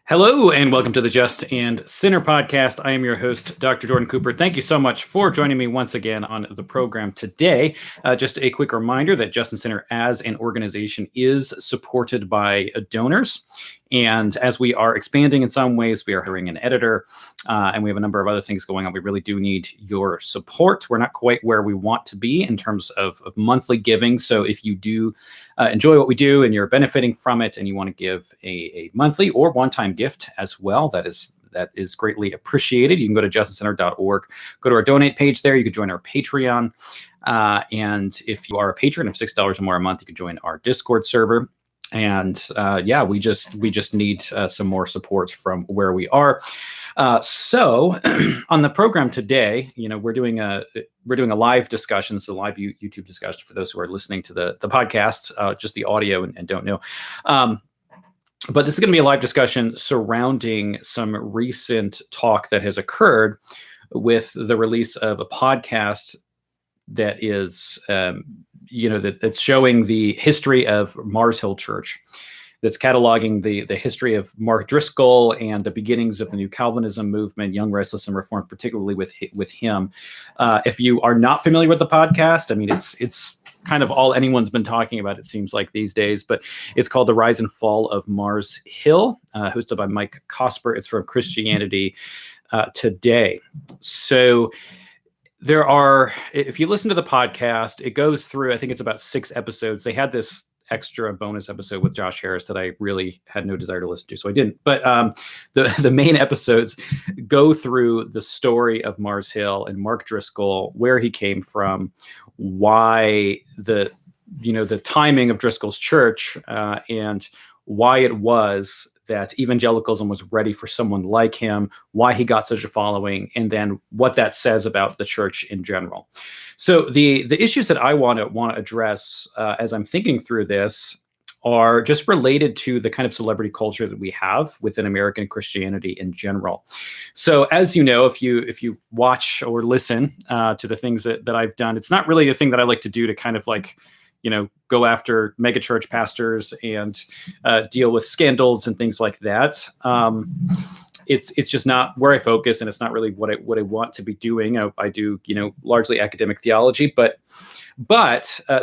Hello and welcome to the Just and Sinner podcast. I am your host, Dr. Jordan Cooper. Thank you so much for joining me once again on the program today. Just a quick reminder that Just and Sinner as an organization is supported by donors. And as we are expanding in some ways, we are hiring an editor and we have a number of other things going on. We really do need your support. We're not quite where we want to be in terms of monthly giving. So if you do enjoy what we do and you're benefiting from it and you want to give a monthly or one-time gift as well, that is greatly appreciated. You can go to justincenter.org, go to our donate page there. You can join our Patreon. And if you are a patron of $6 or more a month, you can join our Discord server. And we just need some more support from where we are. So on the program today, we're doing a live discussion. It's a live YouTube discussion for those who are listening to the podcast, just the audio and don't know. But this is going to be a live discussion surrounding some recent talk that has occurred with the release of a podcast that is, that's showing the history of Mars Hill Church, that's cataloging the history of Mark Driscoll and the beginnings of the New Calvinism movement, Young, Restless, and Reformed, particularly with him. If you are not familiar with the podcast, I mean, it's kind of all anyone's been talking about, it seems like these days, but it's called The Rise and Fall of Mars Hill, hosted by Mike Cosper. It's from Christianity Today. So there are, if you listen to the podcast, it goes through, I think it's about 6 episodes. They had this extra bonus episode with Josh Harris that I really had no desire to listen to, so I didn't. But the main episodes go through the story of Mars Hill and Mark Driscoll, where he came from, why the timing of Driscoll's church, and why it was that evangelicalism was ready for someone like him, why he got such a following, and then what that says about the church in general. So the issues that I want to address as I'm thinking through this are just related to the kind of celebrity culture that we have within American Christianity in general. So as you know, if you watch or listen to the things that I've done, it's not really a thing that I like to do to kind of like, go after megachurch pastors and deal with scandals and things like that. It's just not where I focus, and it's not really what I want to be doing. I do, largely academic theology, but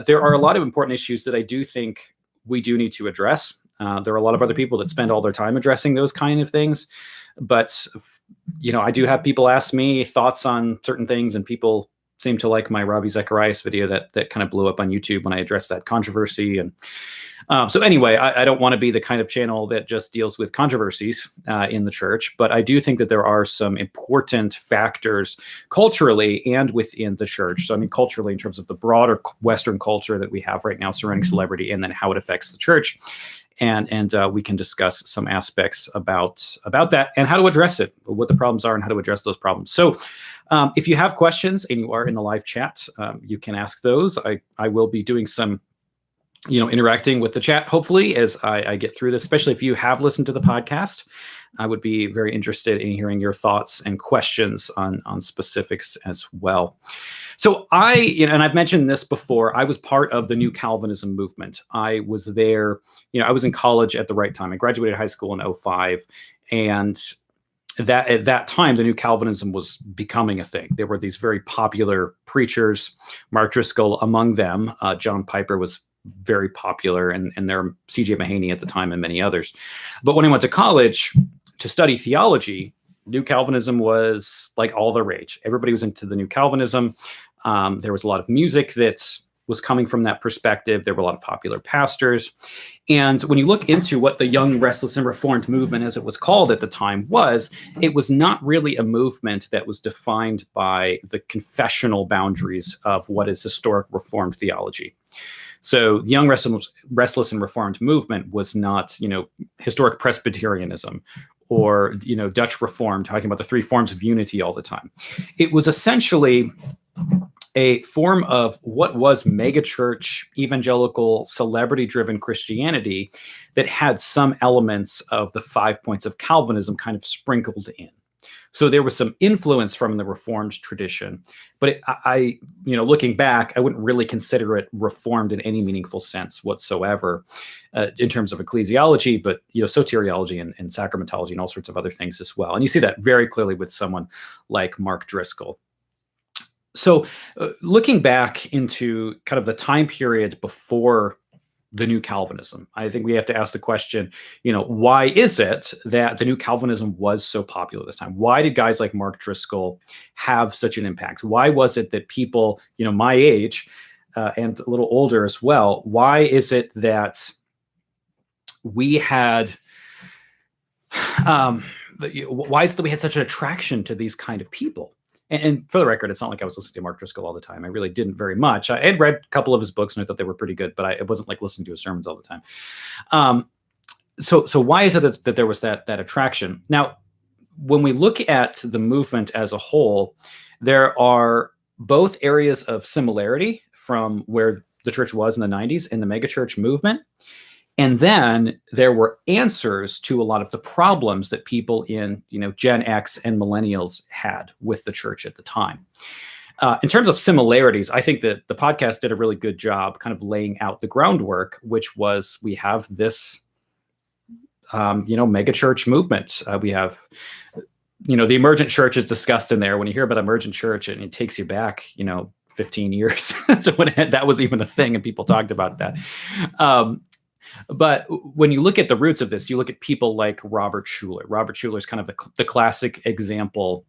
there are a lot of important issues that I do think we do need to address. There are a lot of other people that spend all their time addressing those kind of things, but I do have people ask me thoughts on certain things, and people seem to like my Ravi Zacharias video that kind of blew up on YouTube when I addressed that controversy. And so anyway, I don't want to be the kind of channel that just deals with controversies in the church, but I do think that there are some important factors culturally and within the church. So I mean, culturally in terms of the broader Western culture that we have right now surrounding celebrity, and then how it affects the church. And we can discuss some aspects about that and how to address it, what the problems are and how to address those problems. So if you have questions and you are in the live chat, you can ask those. I will be doing some interacting with the chat, hopefully, as I get through this, especially if you have listened to the podcast. I would be very interested in hearing your thoughts and questions on specifics as well. So and I've mentioned this before, I was part of the New Calvinism movement. I was there, I was in college at the right time. I graduated high school in 2005, and that at that time, the New Calvinism was becoming a thing. There were these very popular preachers, Mark Driscoll among them. John Piper was very popular, and there C.J. Mahaney at the time and many others. But when I went to college to study theology, New Calvinism was like all the rage. Everybody was into the New Calvinism. There was a lot of music that was coming from that perspective. There were a lot of popular pastors. And when you look into what the Young, Restless, and Reformed movement, as it was called at the time, it was not really a movement that was defined by the confessional boundaries of what is historic Reformed theology. So the Young, Restless, and Reformed movement was not, historic Presbyterianism or, Dutch Reformed, talking about the 3 forms of unity all the time. It was essentially a form of what was megachurch, evangelical, celebrity-driven Christianity that had some elements of the 5 points of Calvinism kind of sprinkled in. So there was some influence from the Reformed tradition, but looking back, I wouldn't really consider it Reformed in any meaningful sense whatsoever, in terms of ecclesiology, but soteriology and sacramentology and all sorts of other things as well. And you see that very clearly with someone like Mark Driscoll. So looking back into kind of the time period before the New Calvinism, I think we have to ask the question, why is it that the New Calvinism was so popular this time? Why did guys like Mark Driscoll have such an impact? Why was it that people, my age and a little older as well, why is it that we had, why is it that we had such an attraction to these kind of people? And for the record, it's not like I was listening to Mark Driscoll all the time. I really didn't very much. I had read a couple of his books and I thought they were pretty good, but it wasn't like listening to his sermons all the time. So why is it that there was that attraction? Now, when we look at the movement as a whole, there are both areas of similarity from where the church was in the 90s in the megachurch movement. And then there were answers to a lot of the problems that people in, Gen X and millennials had with the church at the time. In terms of similarities, I think that the podcast did a really good job kind of laying out the groundwork, which was we have this, megachurch movement. We have, the emergent church is discussed in there. When you hear about emergent church, and it takes you back, 15 years. So when that was even a thing and people talked about that. But when you look at the roots of this, you look at people like Robert Schuller. Robert Schuller is kind of the classic example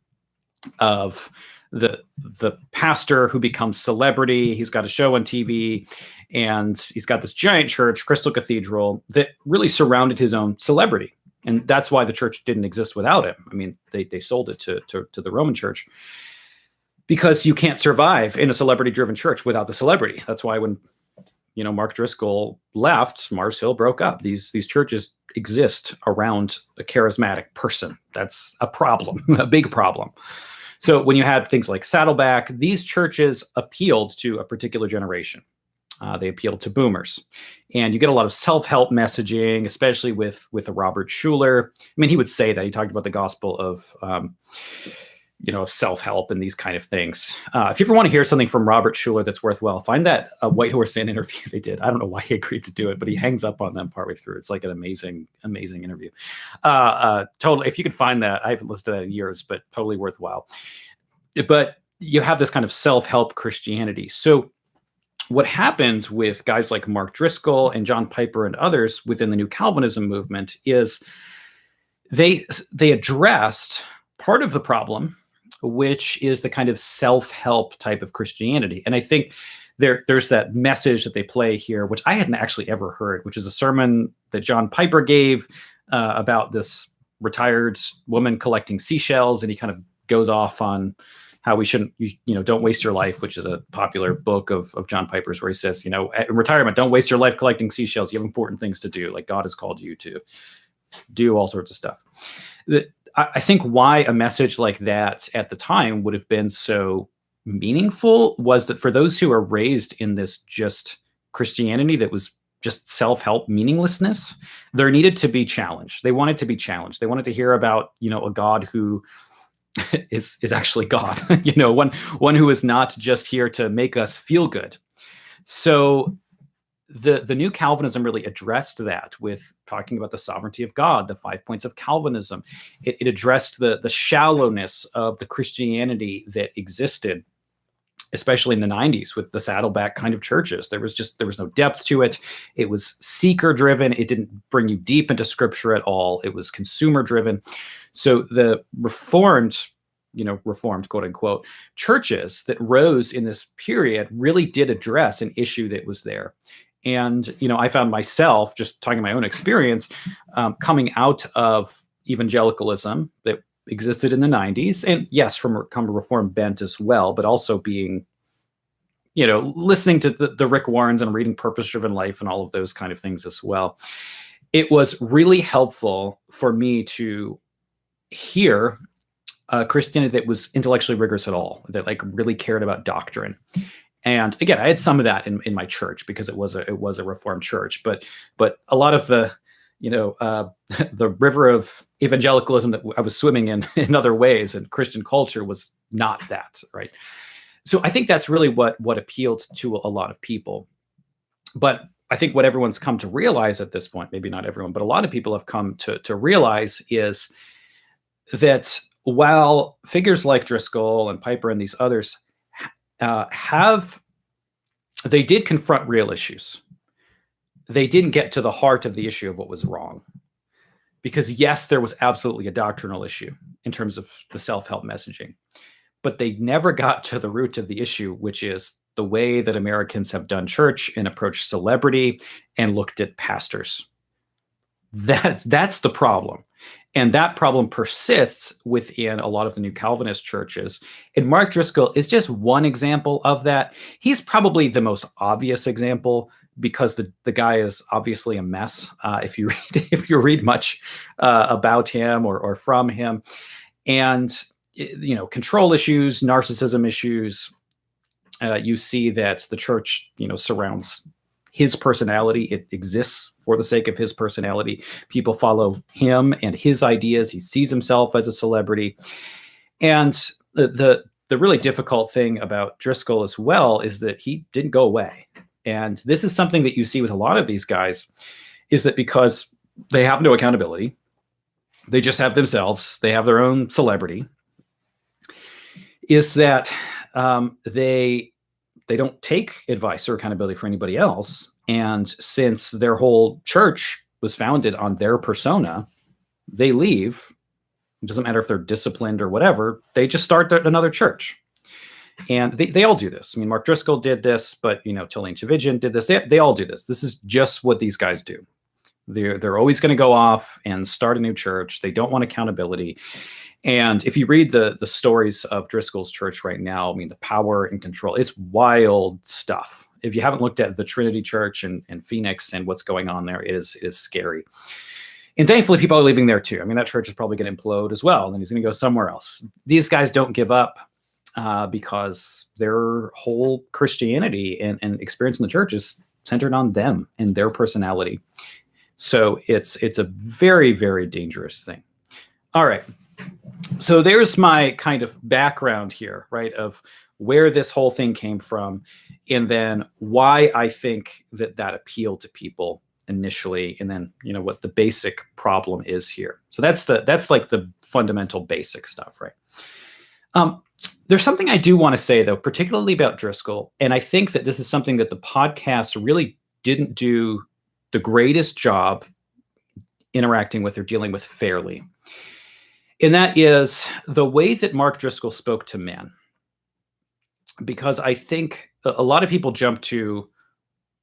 of the pastor who becomes celebrity. He's got a show on TV, and he's got this giant church, Crystal Cathedral, that really surrounded his own celebrity. And that's why the church didn't exist without him. I mean, they sold it to the Roman church, because you can't survive in a celebrity-driven church without the celebrity. That's why when Mark Driscoll left, Mars Hill broke up. These churches exist around a charismatic person. That's a problem, a big problem. So when you had things like Saddleback, these churches appealed to a particular generation. They appealed to boomers. And you get a lot of self-help messaging, especially with a Robert Schuller. I mean, he would say that. He talked about the gospel of of self-help and these kind of things. If you ever want to hear something from Robert Schuller that's worthwhile, find that White Horse Inn interview they did. I don't know why he agreed to do it, but he hangs up on them partway through. It's like an amazing, amazing interview. Totally, if you could find that, I haven't listened to that in years, but totally worthwhile. But you have this kind of self-help Christianity. So what happens with guys like Mark Driscoll and John Piper and others within the New Calvinism movement is they addressed part of the problem, which is the kind of self-help type of Christianity. And I think there's that message that they play here, which I hadn't actually ever heard, which is a sermon that John Piper gave about this retired woman collecting seashells. And he kind of goes off on how we shouldn't, don't waste your life, which is a popular book of John Piper's, where he says, in retirement, don't waste your life collecting seashells. You have important things to do. Like God has called you to do all sorts of stuff. I think why a message like that at the time would have been so meaningful was that for those who are raised in this just Christianity that was just self-help meaninglessness, there needed to be challenge. They wanted to be challenged. They wanted to hear about, a God who is actually God, one who is not just here to make us feel good. So the New Calvinism really addressed that with talking about the sovereignty of God, the 5 points of Calvinism. It addressed the shallowness of the Christianity that existed, especially in the 90s with the Saddleback kind of churches. There was no depth to it. It was seeker driven. It didn't bring you deep into scripture at all. It was consumer driven. So the reformed quote unquote churches that rose in this period really did address an issue that was there. And, I found myself, just talking my own experience, coming out of evangelicalism that existed in the 90s. And yes, from a Reformed bent as well, but also being, listening to the Rick Warrens and reading Purpose Driven Life and all of those kind of things as well. It was really helpful for me to hear Christianity that was intellectually rigorous at all, that really cared about doctrine. And again, I had some of that in my church because it was a Reformed church, but a lot of the the river of evangelicalism that I was swimming in other ways, and Christian culture was not that, right? So I think that's really what appealed to a lot of people. But I think what everyone's come to realize at this point, maybe not everyone, but a lot of people have come to realize is that while figures like Driscoll and Piper and these others they did confront real issues, they didn't get to the heart of the issue of what was wrong. Because yes, there was absolutely a doctrinal issue in terms of the self-help messaging, but they never got to the root of the issue, which is the way that Americans have done church and approached celebrity and looked at pastors. That's the problem. And that problem persists within a lot of the New Calvinist churches. And Mark Driscoll is just one example of that. He's probably the most obvious example because the guy is obviously a mess if you read much about him or from him. And control issues, narcissism issues. You see that the church surrounds his personality. It exists for the sake of his personality. People follow him and his ideas. He sees himself as a celebrity. And the really difficult thing about Driscoll as well is that he didn't go away. And this is something that you see with a lot of these guys, is that because they have no accountability, they just have themselves, they have their own celebrity, is that they don't take advice or accountability for anybody else. And since their whole church was founded on their persona, they leave. It doesn't matter if they're disciplined or whatever. They just start another church. And they all do this. I mean, Mark Driscoll did this, but, Tillian Chivijian did this. They all do this. This is just what these guys do. They're always going to go off and start a new church. They don't want accountability. And if you read the stories of Driscoll's church right now, I mean, the power and control, it's wild stuff. If you haven't looked at the Trinity Church and Phoenix and what's going on there, it is scary. And thankfully, people are leaving there too. I mean, that church is probably going to implode as well, and he's going to go somewhere else. These guys don't give up because their whole Christianity and experience in the church is centered on them and their personality. So it's a very, very dangerous thing. All right. So there's my kind of background here, right, of where this whole thing came from, and then why I think that appealed to people initially, and then what the basic problem is here. So that's like the fundamental basic stuff, right? There's something I do want to say though, particularly about Driscoll, and I think that this is something that the podcast really didn't do the greatest job interacting with or dealing with fairly. And that is the way that Mark Driscoll spoke to men. Because I think a lot of people jump to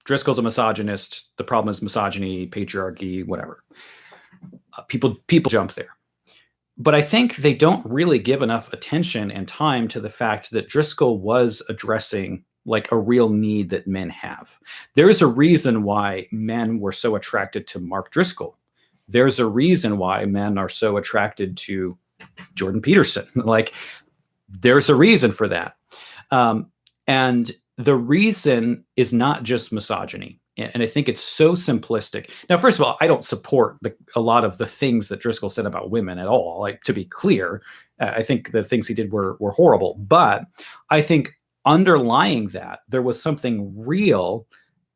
Driscoll's a misogynist, the problem is misogyny, patriarchy, whatever. People jump there. But I think they don't really give enough attention and time to the fact that Driscoll was addressing like a real need that men have. There's a reason why men were so attracted to Mark Driscoll. There's a reason why men are so attracted to Jordan Peterson. Like, there's a reason for that. And the reason is not just misogyny. And I think it's so simplistic. Now, first of all, I don't support a lot of the things that Driscoll said about women at all. Like, to be clear, I think the things he did were horrible. But I think underlying that, there was something real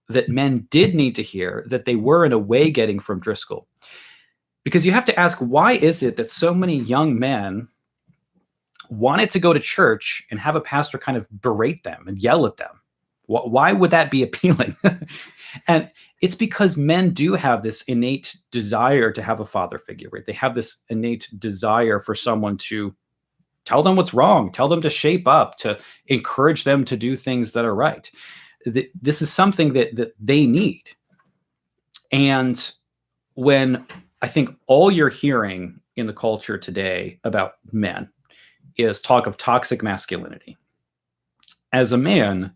that men did need to hear that they were in a way getting from Driscoll. Because you have to ask, why is it that so many young men wanted to go to church and have a pastor kind of berate them and yell at them? Why would that be appealing? And it's because men do have this innate desire to have a father figure, right? They have this innate desire for someone to tell them what's wrong, tell them to shape up, to encourage them to do things that are right. This is something that they need. And when I think all you're hearing in the culture today about men is talk of toxic masculinity, as a man,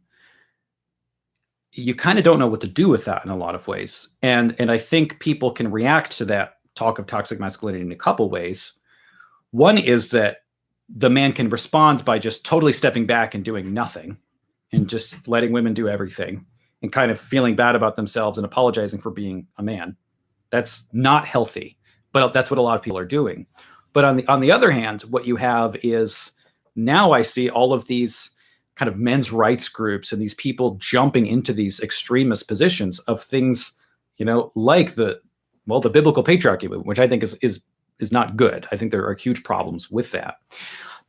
you kind of don't know what to do with that in a lot of ways. And I think people can react to that talk of toxic masculinity in a couple ways. One is that the man can respond by just totally stepping back and doing nothing and just letting women do everything and kind of feeling bad about themselves and apologizing for being a man. That's not healthy, but that's what a lot of people are doing. But on the other hand, what you have is now I see all of these kind of men's rights groups and these people jumping into these extremist positions of things, like the biblical patriarchy movement, which I think is not good. I think there are huge problems with that.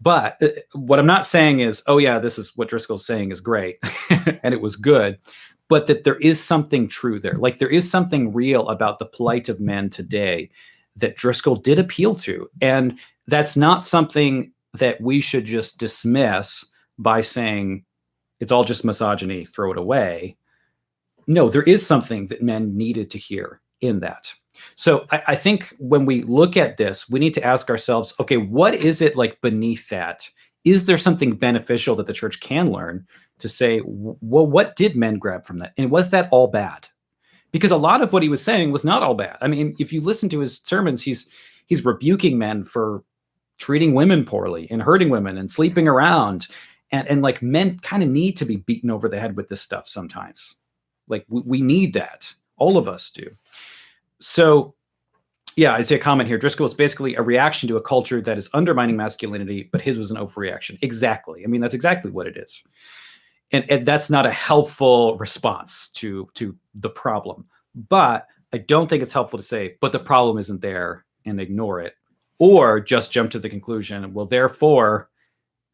But what I'm not saying is, oh yeah, this is what Driscoll's saying is great and it was good, but that there is something true there. Like there is something real about the plight of men today that Driscoll did appeal to. And that's not something that we should just dismiss by saying it's all just misogyny, throw it away. No, there is something that men needed to hear in that. So I think when we look at this, we need to ask ourselves, okay, what is it like beneath that? Is there something beneficial that the church can learn to say, well, what did men grab from that? And was that all bad? Because a lot of what he was saying was not all bad. I mean, if you listen to his sermons, he's rebuking men for treating women poorly and hurting women and sleeping around. And like men kind of need to be beaten over the head with this stuff sometimes. Like we need that. All of us do. So yeah, I see a comment here. Driscoll is basically a reaction to a culture that is undermining masculinity, but his was an overreaction. Exactly. I mean, that's exactly what it is. And that's not a helpful response to the problem. But I don't think it's helpful to say, but the problem isn't there and ignore it. Or just jump to the conclusion, well, therefore,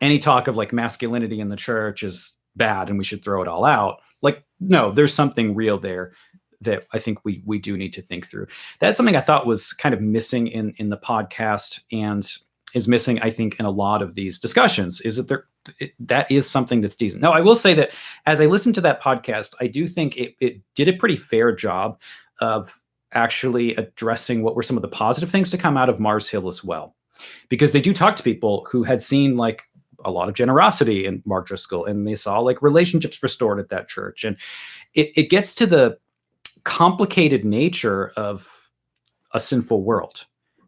any talk of like masculinity in the church is bad and we should throw it all out. Like, no, there's something real there that I think we do need to think through. That's something I thought was kind of missing in the podcast and is missing, I think, in a lot of these discussions, is that that is something that's decent. Now, I will say that as I listened to that podcast, I do think it did a pretty fair job of actually addressing what were some of the positive things to come out of Mars Hill as well. Because they do talk to people who had seen like a lot of generosity in Mark Driscoll, and they saw like relationships restored at that church. And it gets to the complicated nature of a sinful world,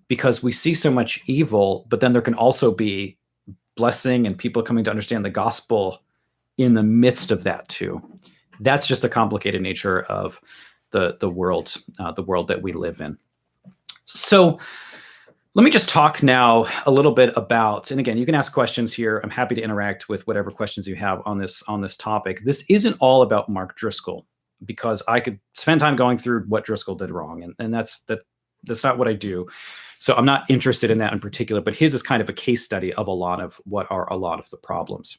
because we see so much evil, but then there can also be blessing and people coming to understand the gospel in the midst of that too. That's just the complicated nature of the world that we live in. So let me just talk now a little bit about, and again, you can ask questions here. I'm happy to interact with whatever questions you have on this topic. This isn't all about Mark Driscoll, because I could spend time going through what Driscoll did wrong, and that's not what I do. So I'm not interested in that in particular, but his is kind of a case study of a lot of the problems.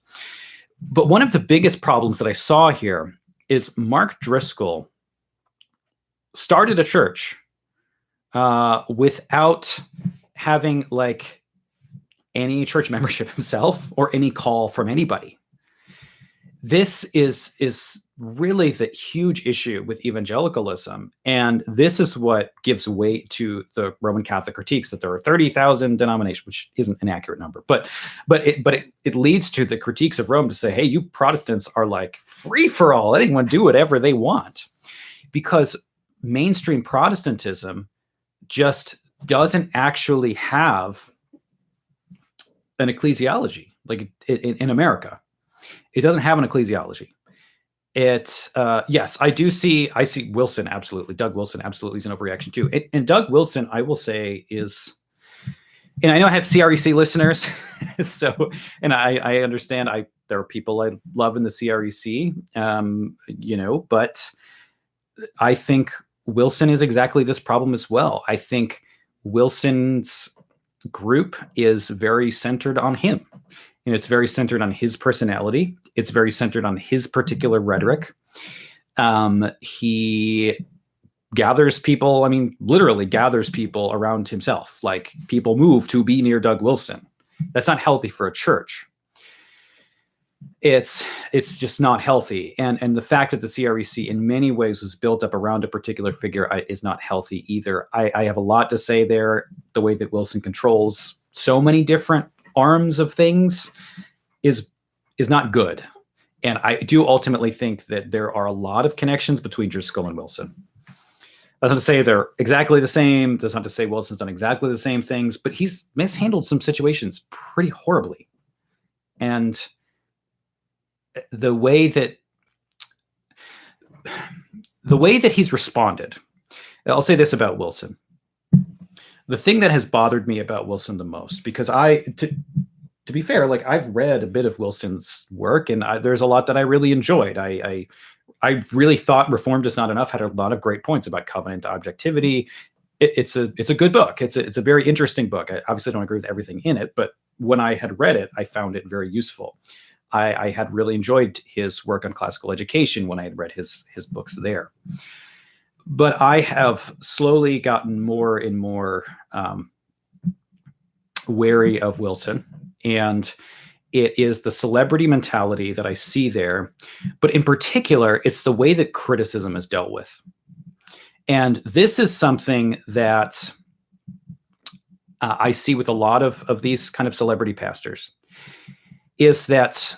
But one of the biggest problems that I saw here is Mark Driscoll started a church without having like any church membership himself or any call from anybody. This is really the huge issue with evangelicalism. And this is what gives weight to the Roman Catholic critiques that there are 30,000 denominations, which isn't an accurate number, but it leads to the critiques of Rome to say, hey, you Protestants are like free for all. Anyone do whatever they want, because mainstream Protestantism just doesn't actually have an ecclesiology like in America. It doesn't have an ecclesiology. It's yes, I see Wilson, absolutely. Doug Wilson absolutely is an overreaction too. And Doug Wilson, I will say, is, and I know I have CREC listeners, so, and I understand there are people I love in the CREC, but I think Wilson is exactly this problem as well. I think Wilson's group is very centered on him. And it's very centered on his personality. It's very centered on his particular rhetoric. He gathers people, literally gathers people around himself. Like, people move to be near Doug Wilson. That's not healthy for a church. It's just not healthy. And the fact that the CREC in many ways was built up around a particular figure is not healthy either. I have a lot to say there. The way that Wilson controls so many different arms of things is not good. And I do ultimately think that there are a lot of connections between Driscoll and Wilson. That's not to say they're exactly the same. That's not to say Wilson's done exactly the same things, but he's mishandled some situations pretty horribly. And the way that he's responded I'll say this about Wilson. The thing that has bothered me about Wilson the most, because to be fair, like I've read a bit of Wilson's work, and there's a lot that I really enjoyed. I really thought Reformed is Not Enough had a lot of great points about covenant objectivity. It's a good book. It's a very interesting book. I obviously don't agree with everything in it, but when I had read it, I found it very useful. I had really enjoyed his work on classical education when I had read his books there. But I have slowly gotten more and more wary of Wilson, and it is the celebrity mentality that I see there. But in particular, it's the way that criticism is dealt with. And this is something that I see with a lot of these kind of celebrity pastors, is that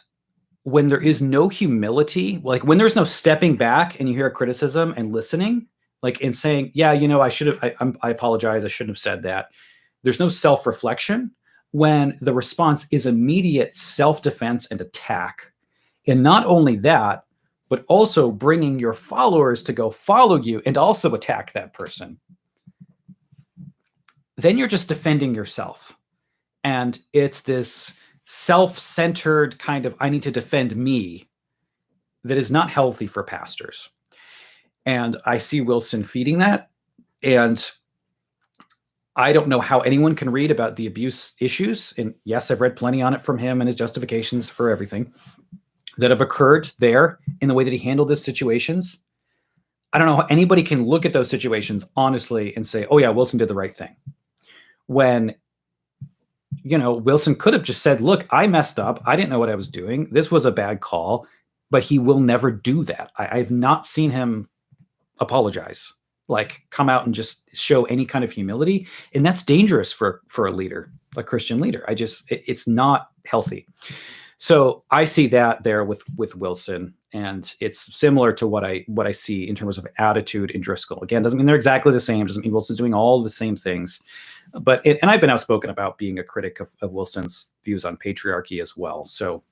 when there is no humility, like when there's no stepping back and you hear a criticism and listening, like and saying, yeah, I apologize, I shouldn't have said that. There's no self-reflection when the response is immediate self-defense and attack. And not only that, but also bringing your followers to go follow you and also attack that person. Then you're just defending yourself. And it's this self-centered kind of, I need to defend me, that is not healthy for pastors. And I see Wilson feeding that. And I don't know how anyone can read about the abuse issues. And yes, I've read plenty on it from him and his justifications for everything that have occurred there in the way that he handled these situations. I don't know how anybody can look at those situations honestly and say, oh yeah, Wilson did the right thing. When, Wilson could have just said, look, I messed up. I didn't know what I was doing. This was a bad call, but he will never do that. I've not seen him apologize, like come out and just show any kind of humility. And that's dangerous for a leader, a Christian leader. It's not healthy. So I see that there with Wilson, and it's similar to what I see in terms of attitude in Driscoll. Again, doesn't mean they're exactly the same. Doesn't mean Wilson's doing all the same things, but and I've been outspoken about being a critic of Wilson's views on patriarchy as well. So,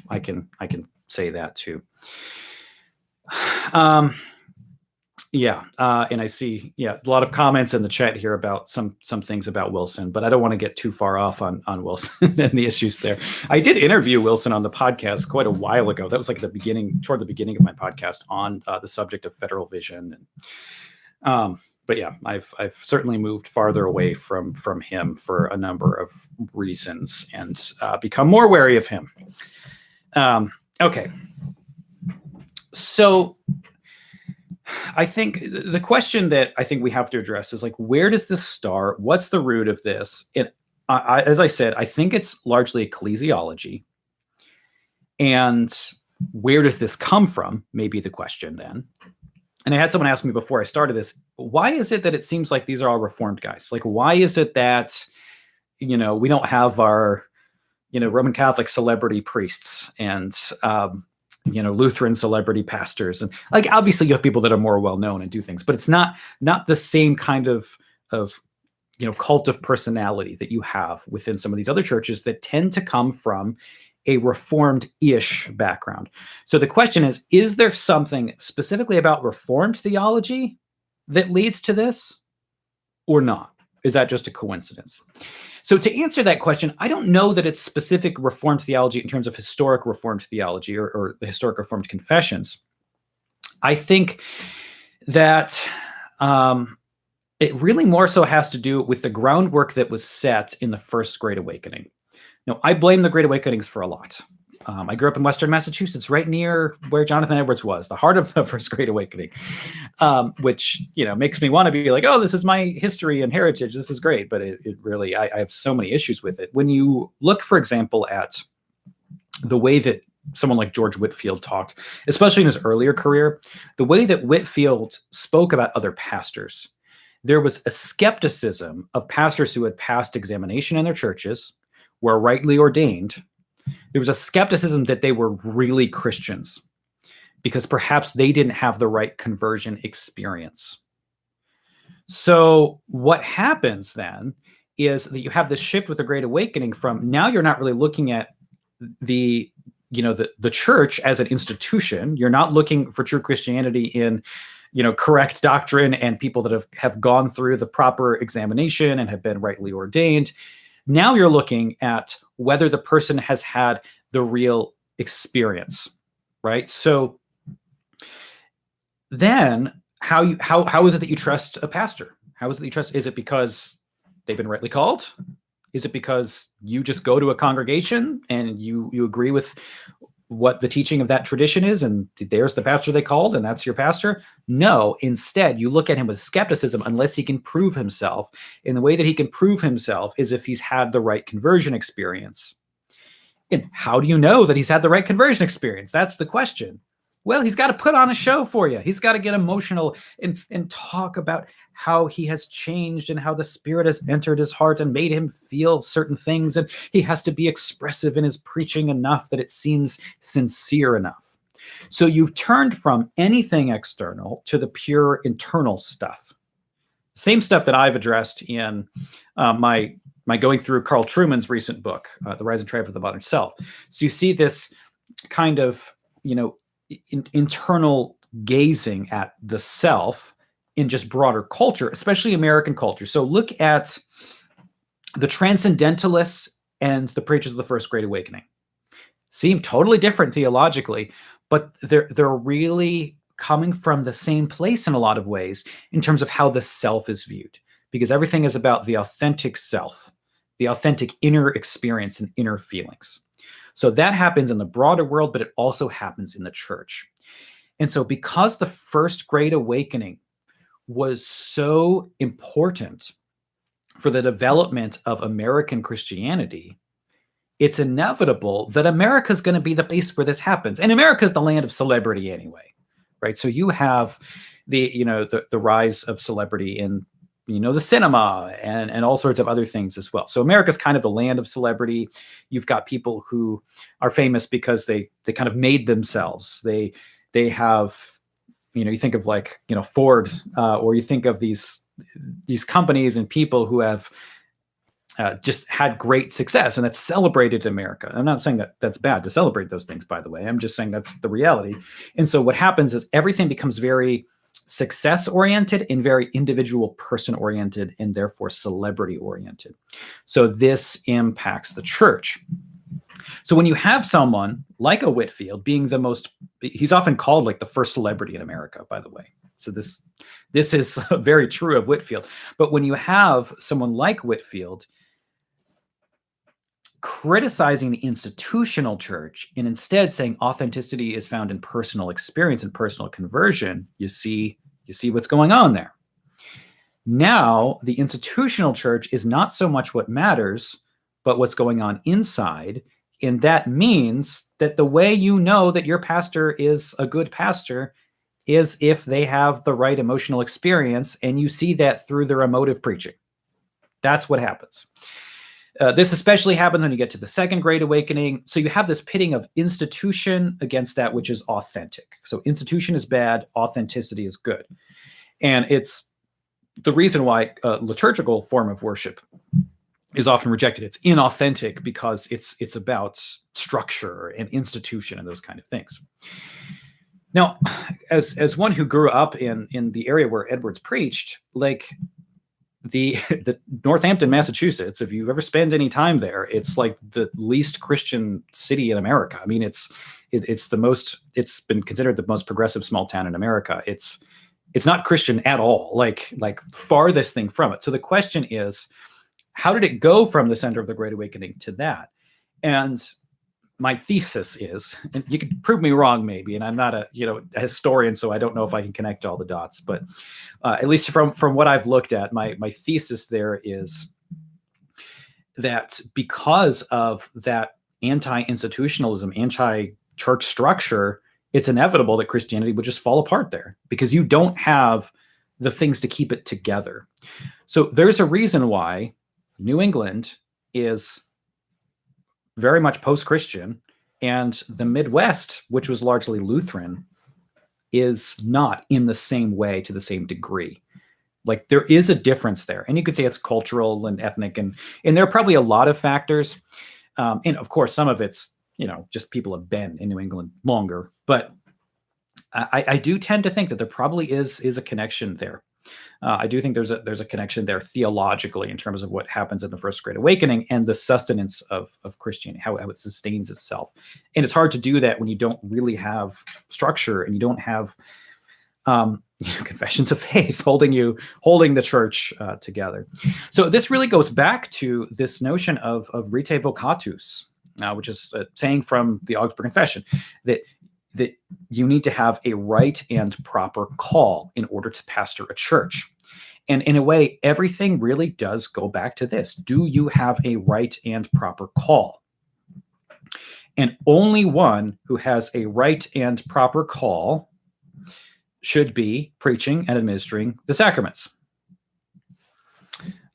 I can say that too. And I see, a lot of comments in the chat here about some things about Wilson, but I don't want to get too far off on Wilson and the issues there. I did interview Wilson on the podcast quite a while ago. That was like toward the beginning of my podcast on the subject of federal vision. But yeah, I've certainly moved farther away from him for a number of reasons and become more wary of him. Okay. So I think the question that I think we have to address is like, where does this start? What's the root of this? And as I said, I think it's largely ecclesiology. And where does this come from? Maybe the question then. And I had someone ask me before I started this, why is it that it seems like these are all Reformed guys? Like, why is it that, we don't have our, Roman Catholic celebrity priests and, Lutheran celebrity pastors, and like obviously you have people that are more well known and do things, but it's not the same kind of cult of personality that you have within some of these other churches that tend to come from a Reformed-ish background. So the question is there something specifically about Reformed theology that leads to this, or not? Is that just a coincidence? So to answer that question, I don't know that it's specific Reformed theology in terms of historic Reformed theology or the historic Reformed confessions. I think that it really more so has to do with the groundwork that was set in the First Great Awakening. Now, I blame the Great Awakenings for a lot. I grew up in Western Massachusetts, right near where Jonathan Edwards was, the heart of the First Great Awakening, which, makes me want to be like, oh, this is my history and heritage. This is great. But it really, I have so many issues with it. When you look, for example, at the way that someone like George Whitefield talked, especially in his earlier career, the way that Whitefield spoke about other pastors, there was a skepticism of pastors who had passed examination in their churches, were rightly ordained. There was a skepticism that they were really Christians because perhaps they didn't have the right conversion experience. So what happens then is that you have this shift with the Great Awakening from now you're not really looking at the church as an institution. You're not looking for true Christianity in, correct doctrine and people that have gone through the proper examination and have been rightly ordained. Now you're looking at whether the person has had the real experience, right? So then how is it that you trust a pastor? How is it that you trust? Is it because they've been rightly called? Is it because you just go to a congregation and you agree with what the teaching of that tradition is, and there's the pastor they called, and that's your pastor? No, instead, you look at him with skepticism unless he can prove himself. And the way that he can prove himself is if he's had the right conversion experience. And how do you know that he's had the right conversion experience? That's the question. Well, he's got to put on a show for you. He's got to get emotional and talk about how he has changed and how the Spirit has entered his heart and made him feel certain things. And he has to be expressive in his preaching enough that it seems sincere enough. So you've turned from anything external to the pure internal stuff. Same stuff that I've addressed in my going through Carl Trueman's recent book, The Rise and Triumph of the Modern Self. So you see this kind of, internal gazing at the self in just broader culture, especially American culture. So look at the Transcendentalists and the preachers of the First Great Awakening. Seem totally different theologically, but they're really coming from the same place in a lot of ways in terms of how the self is viewed, because everything is about the authentic self, the authentic inner experience and inner feelings. So that happens in the broader world, but it also happens in the church. And so because the First Great Awakening was so important for the development of American Christianity, it's inevitable that America is going to be the place where this happens. And America is the land of celebrity anyway, right? So you have the rise of celebrity in the cinema and all sorts of other things as well. So America's kind of the land of celebrity. You've got people who are famous because they kind of made themselves. They have, you think of like, Ford, or you think of these companies and people who have just had great success, and that's celebrated in America. I'm not saying that that's bad to celebrate those things, by the way. I'm just saying that's the reality. And so what happens is everything becomes very success-oriented and very individual person-oriented and therefore celebrity-oriented. So this impacts the church. So when you have someone like a Whitefield being he's often called like the first celebrity in America, by the way. So this is very true of Whitefield. But when you have someone like Whitefield criticizing the institutional church and instead saying authenticity is found in personal experience and personal conversion, you see what's going on there. Now, the institutional church is not so much what matters, but what's going on inside. And that means that the way you know that your pastor is a good pastor is if they have the right emotional experience, and you see that through their emotive preaching. That's what happens. This especially happens when you get to the Second Great Awakening. So you have this pitting of institution against that which is authentic. So institution is bad, authenticity is good. And it's the reason why a liturgical form of worship is often rejected. It's inauthentic because it's about structure and institution and those kind of things. Now, as one who grew up in the area where Edwards preached, like the Northampton, Massachusetts, if you ever spend any time there, it's like the least Christian city in America. I mean, it's been considered the most progressive small town in America. It's not Christian at all, like farthest thing from it. So the question is, how did it go from the center of the Great Awakening to that? And my thesis is, and you can prove me wrong maybe, and I'm not a historian, so I don't know if I can connect all the dots, but at least from what I've looked at, my thesis there is that because of that anti-institutionalism, anti-church structure, it's inevitable that Christianity would just fall apart there because you don't have the things to keep it together. So there's a reason why New England is very much post-Christian, and the Midwest, which was largely Lutheran, is not in the same way to the same degree. Like there is a difference there, and you could say it's cultural and ethnic, and there are probably a lot of factors, and of course some of it's just people have been in New England longer, but I do tend to think that there probably is a connection there. I do think there's a connection there theologically in terms of what happens in the First Great Awakening and the sustenance of Christianity, how it sustains itself. And it's hard to do that when you don't really have structure and you don't have confessions of faith holding the church together. So this really goes back to this notion of rite vocatus, which is a saying from the Augsburg Confession that you need to have a right and proper call in order to pastor a church. And in a way, everything really does go back to this. Do you have a right and proper call? And only one who has a right and proper call should be preaching and administering the sacraments.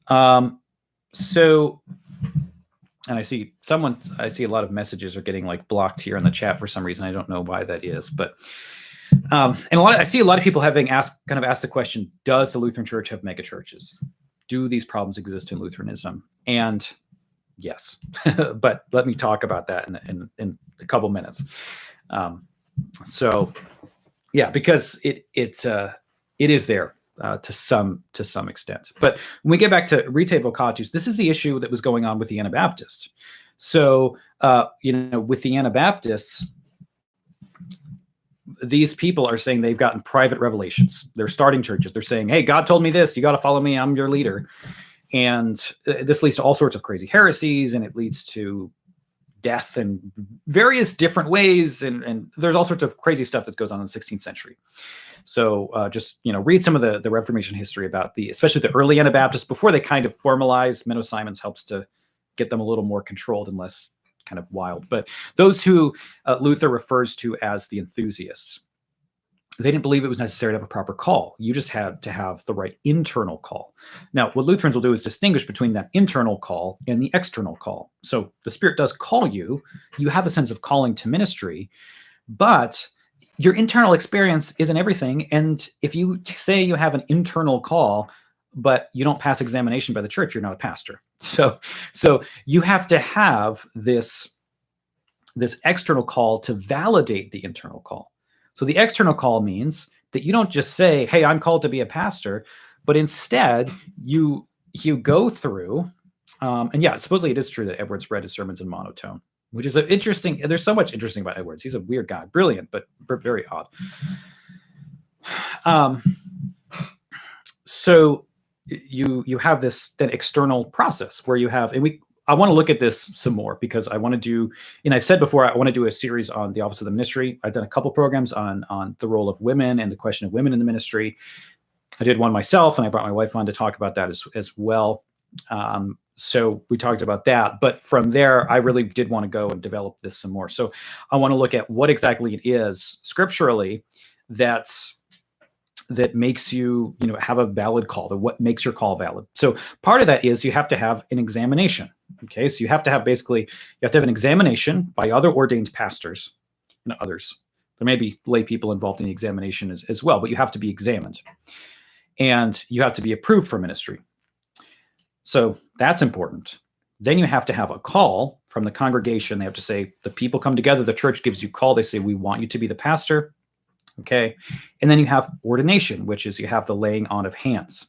So, and I see a lot of messages are getting like blocked here in the chat for some reason. I don't know why that is, but I see a lot of people having asked the question: does the Lutheran Church have megachurches? Do these problems exist in Lutheranism? And yes, but let me talk about that in a couple minutes. So, yeah, because it is there to some extent. But when we get back to rite vocatus, this is the issue that was going on with the Anabaptists. So, with the Anabaptists, these people are saying they've gotten private revelations. They're starting churches. They're saying, hey, God told me this. You got to follow me. I'm your leader. And this leads to all sorts of crazy heresies, and it leads to death in various different ways. And there's all sorts of crazy stuff that goes on in the 16th century. So just, read some of the Reformation history about especially the early Anabaptists before they kind of formalized. Menno Simons helps to get them a little more controlled and less kind of wild. But those who Luther refers to as the enthusiasts, they didn't believe it was necessary to have a proper call. You just had to have the right internal call. Now, what Lutherans will do is distinguish between that internal call and the external call. So the Spirit does call you. You have a sense of calling to ministry, but your internal experience isn't everything. And if you say you have an internal call, but you don't pass examination by the church, you're not a pastor. So you have to have this external call to validate the internal call. So the external call means that you don't just say, hey, I'm called to be a pastor, but instead you go through, and yeah, supposedly it is true that Edwards read his sermons in monotone, which is interesting. There's so much interesting about Edwards. He's a weird guy, brilliant, but very odd. So you have this then external process where you have, I want to look at this some more because I want to do, and I've said before, I want to do a series on the office of the ministry. I've done a couple programs on the role of women and the question of women in the ministry. I did one myself, and I brought my wife on to talk about that as well. So we talked about that, but from there, I really did want to go and develop this some more. So I want to look at what exactly it is scripturally that makes you, have a valid call, what makes your call valid. So part of that is you have to have an examination. Okay. So you have to have an examination by other ordained pastors and others. There may be lay people involved in the examination as well, but you have to be examined and you have to be approved for ministry. So that's important. Then you have to have a call from the congregation. They have to say, the people come together, the church gives you a call. They say, we want you to be the pastor. Okay. And then you have ordination, which is you have the laying on of hands.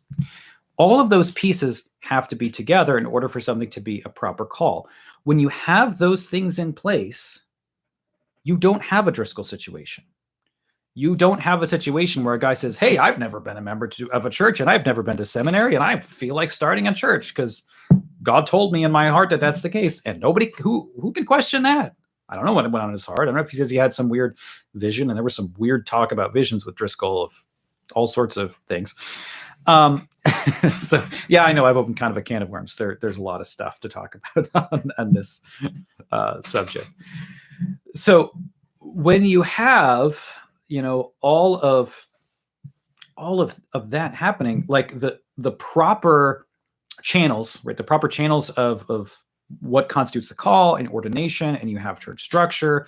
All of those pieces have to be together in order for something to be a proper call. When you have those things in place, you don't have a Driscoll situation. You don't have a situation where a guy says, hey, I've never been a member of a church and I've never been to seminary and I feel like starting a church because God told me in my heart that that's the case. And nobody who can question that. I don't know what went on in his heart. I don't know if he says he had some weird vision, and there was some weird talk about visions with Driscoll of all sorts of things. So yeah, I know I've opened kind of a can of worms. There's a lot of stuff to talk about on this subject. So when you have, all of that happening, like the proper channels, right? The proper channels of what constitutes the call and ordination, and you have church structure.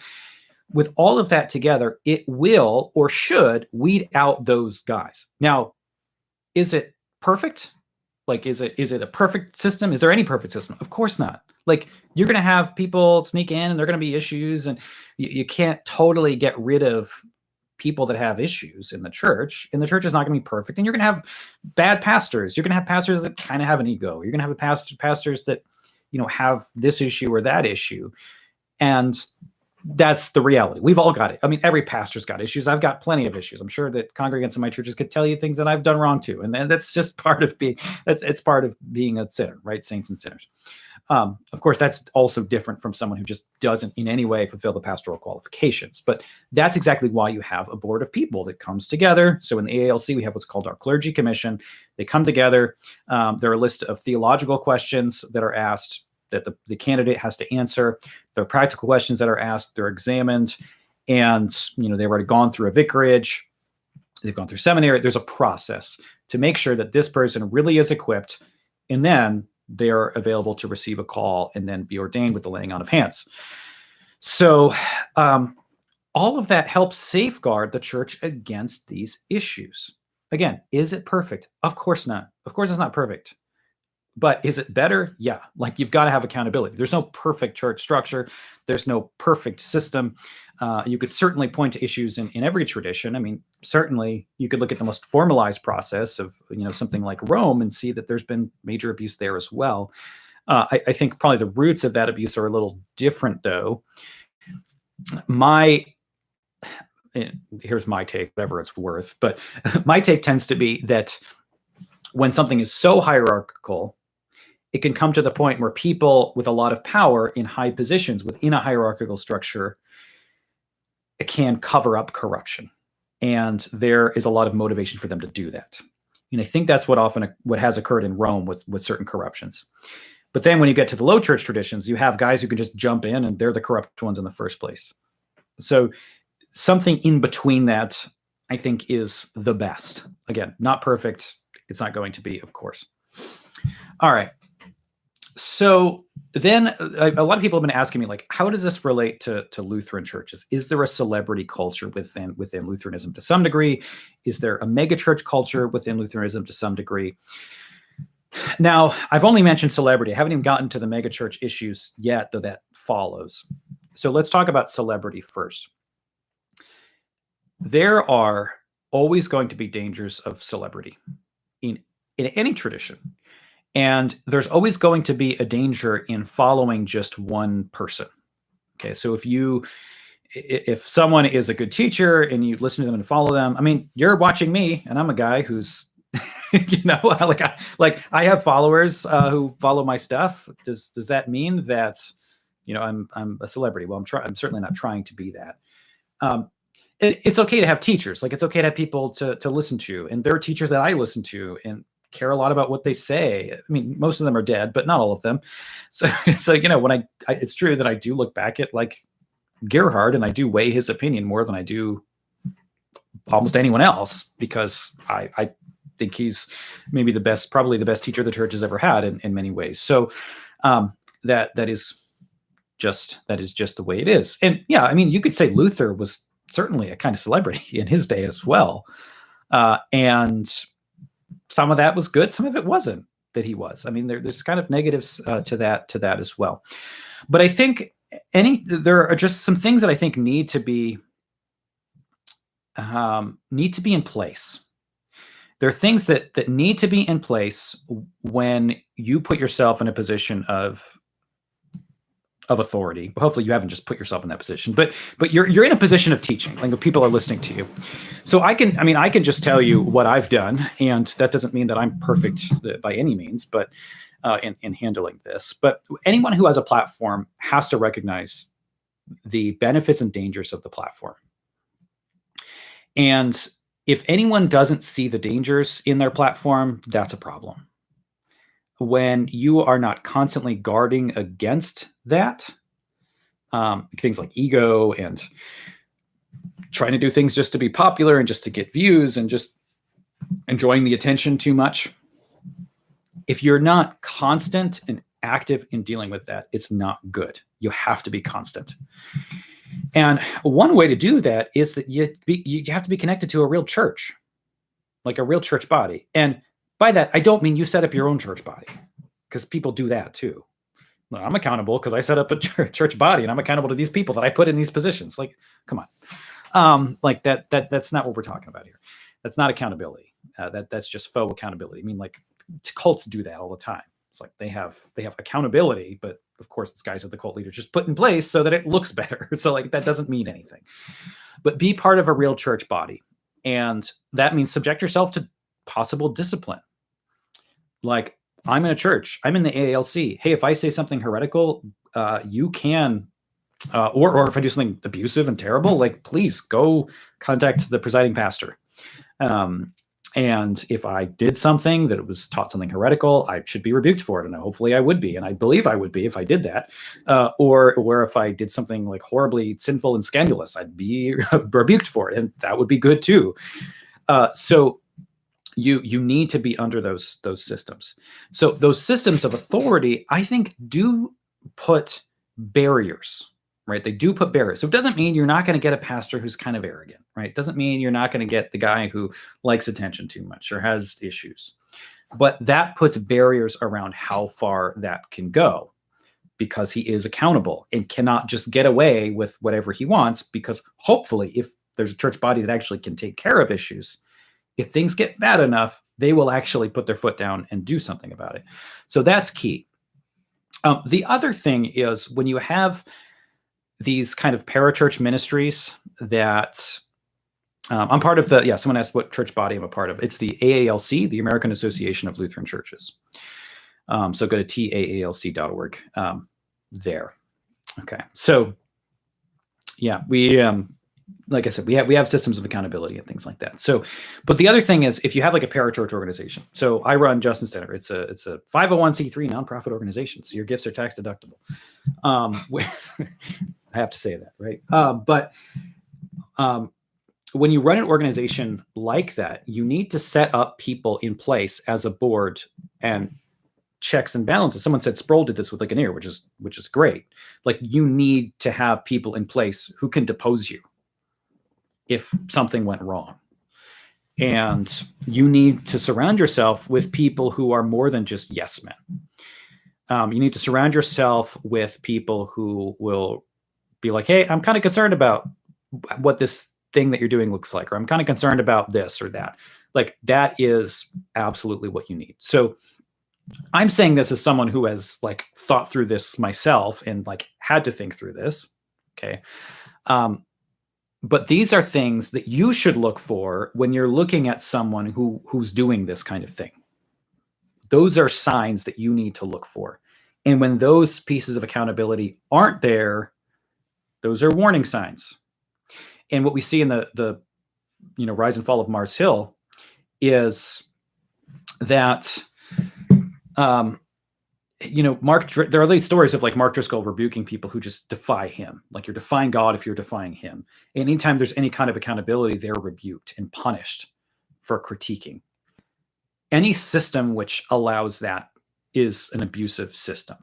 With all of that together, it will or should weed out those guys. Now, is it perfect? Like, is it a perfect system? Is there any perfect system? Of course not. Like, you're going to have people sneak in and there are going to be issues, and you can't totally get rid of people that have issues in the church, and the church is not going to be perfect, and you're going to have bad pastors. You're going to have pastors that kind of have an ego. You're going to have pastors that, have this issue or that issue. And that's the reality. We've all got it. I mean, every pastor's got issues. I've got plenty of issues. I'm sure that congregants in my churches could tell you things that I've done wrong too. And that's just part of it's part of being a sinner, right? Saints and sinners. Of course, that's also different from someone who just doesn't in any way fulfill the pastoral qualifications. But that's exactly why you have a board of people that comes together. So in the AALC, we have what's called our Clergy Commission. They come together. There are a list of theological questions that are asked that the candidate has to answer. There are practical questions that are asked. They're examined. And, they've already gone through a vicarage. They've gone through seminary. There's a process to make sure that this person really is equipped. And then they are available to receive a call and then be ordained with the laying on of hands. So all of that helps safeguard the church against these issues. Again, is it perfect? Of course not. Of course it's not perfect. But is it better? Yeah. Like, you've got to have accountability. There's no perfect church structure. There's no perfect system. You could certainly point to issues in every tradition. I mean, certainly you could look at the most formalized process of, something like Rome and see that there's been major abuse there as well. I think probably the roots of that abuse are a little different, though. Here's my take, whatever it's worth. But my take tends to be that when something is so hierarchical, it can come to the point where people with a lot of power in high positions within a hierarchical structure can cover up corruption. And there is a lot of motivation for them to do that. And I think that's what has occurred in Rome with certain corruptions. But then when you get to the low church traditions, you have guys who can just jump in and they're the corrupt ones in the first place. So something in between that, I think, is the best. Again, not perfect. It's not going to be, of course. All right. So then a lot of people have been asking me, like, how does this relate to Lutheran churches? Is there a celebrity culture within Lutheranism to some degree? Is there a megachurch culture within Lutheranism to some degree? Now, I've only mentioned celebrity. I haven't even gotten to the megachurch issues yet, though that follows. So let's talk about celebrity first. There are always going to be dangers of celebrity in any tradition. And there's always going to be a danger in following just one person. Okay, so if someone is a good teacher and you listen to them and follow them, I mean, you're watching me, and I'm a guy who's, I have followers who follow my stuff. Does that mean that, I'm a celebrity? Well, I'm certainly not trying to be that. It's okay to have teachers. Like, it's okay to have people to listen to, and there are teachers that I listen to and care a lot about what they say. I mean, most of them are dead, but not all of them. So it's like, when it's true that I do look back at, like, Gerhard, and I do weigh his opinion more than I do almost anyone else, because I think he's maybe probably the best teacher the church has ever had in many ways. So that is just the way it is. And yeah, I mean, you could say Luther was certainly a kind of celebrity in his day as well. And some of that was good. Some of it wasn't that he was. I mean, there's kind of negatives to that as well. But I think there are just some things that I think need to be in place. There are things that need to be in place when you put yourself in a position of authority. Hopefully you haven't just put yourself in that position, but you're in a position of teaching, like, people are listening to you. So I can just tell you what I've done, and that doesn't mean that I'm perfect by any means, but in handling this. But anyone who has a platform has to recognize the benefits and dangers of the platform. And if anyone doesn't see the dangers in their platform, that's a problem. When you are not constantly guarding against that, things like ego and trying to do things just to be popular and just to get views and just enjoying the attention too much, if you're not constant and active in dealing with that, it's not good. You have to be constant. And one way to do that is that you have to be connected to a real church, like a real church body. And by that, I don't mean you set up your own church body, because people do that too. Well, I'm accountable because I set up a church body, and I'm accountable to these people that I put in these positions. Like, come Like that's not what we're talking about here. That's not accountability. That's just faux accountability. I mean, like cults do that all the time. It's like they have accountability, but of course, this guys that the cult leaders just put in place so that it looks better. So like that doesn't mean anything. But be part of a real church body, and that means subject yourself to possible discipline. Like I'm in a church, I'm in the AALC. Hey, if I say something heretical, you can, or if I do something abusive and terrible, like please go contact the presiding pastor. And if I did something that was taught something heretical, I should be rebuked for it. And hopefully I would be. And I believe I would be if I did that. Or if I did something like horribly sinful and scandalous, I'd be rebuked for it. And that would be good too. So you need to be under those systems. So those systems of authority, I think, do put barriers. Right? They do put barriers. So it doesn't mean you're not going to get a pastor who's kind of arrogant, right? It doesn't mean you're not going to get the guy who likes attention too much or has issues. But that puts barriers around how far that can go because he is accountable and cannot just get away with whatever he wants, because hopefully if there's a church body that actually can take care of issues, if things get bad enough, they will actually put their foot down and do something about it. So that's key. The other thing is when you have these kind of parachurch ministries that I'm part of someone asked what church body I'm a part of. It's the AALC, the American Association of Lutheran Churches. So go to taalc.org there. Okay. So yeah, we, like I said, we have systems of accountability and things like that. So, but the other thing is if you have like a parachurch organization, so I run Justin Center. It's a 501c3 nonprofit organization. So your gifts are tax deductible. I have to say that, right? But when you run an organization like that, you need to set up people in place as a board and checks and balances. Someone said Sproul did this with like an ear, which is great. Like you need to have people in place who can depose you if something went wrong. And you need to surround yourself with people who are more than just yes men. You need to surround yourself with people who will be like, hey, I'm kind of concerned about what this thing that you're doing looks like, or I'm kind of concerned about this or that. Like that is absolutely what you need. So I'm saying this as someone who has like thought through this myself and like had to think through this. Okay. But these are things that you should look for when you're looking at someone who's doing this kind of thing. Those are signs that you need to look for. And when those pieces of accountability aren't there, those are warning signs. And what we see in the rise and fall of Mars Hill is that there are these stories of like Mark Driscoll rebuking people who just defy him. Like you're defying God if you're defying him. And anytime there's any kind of accountability, they're rebuked and punished for critiquing. Any system which allows that is an abusive system.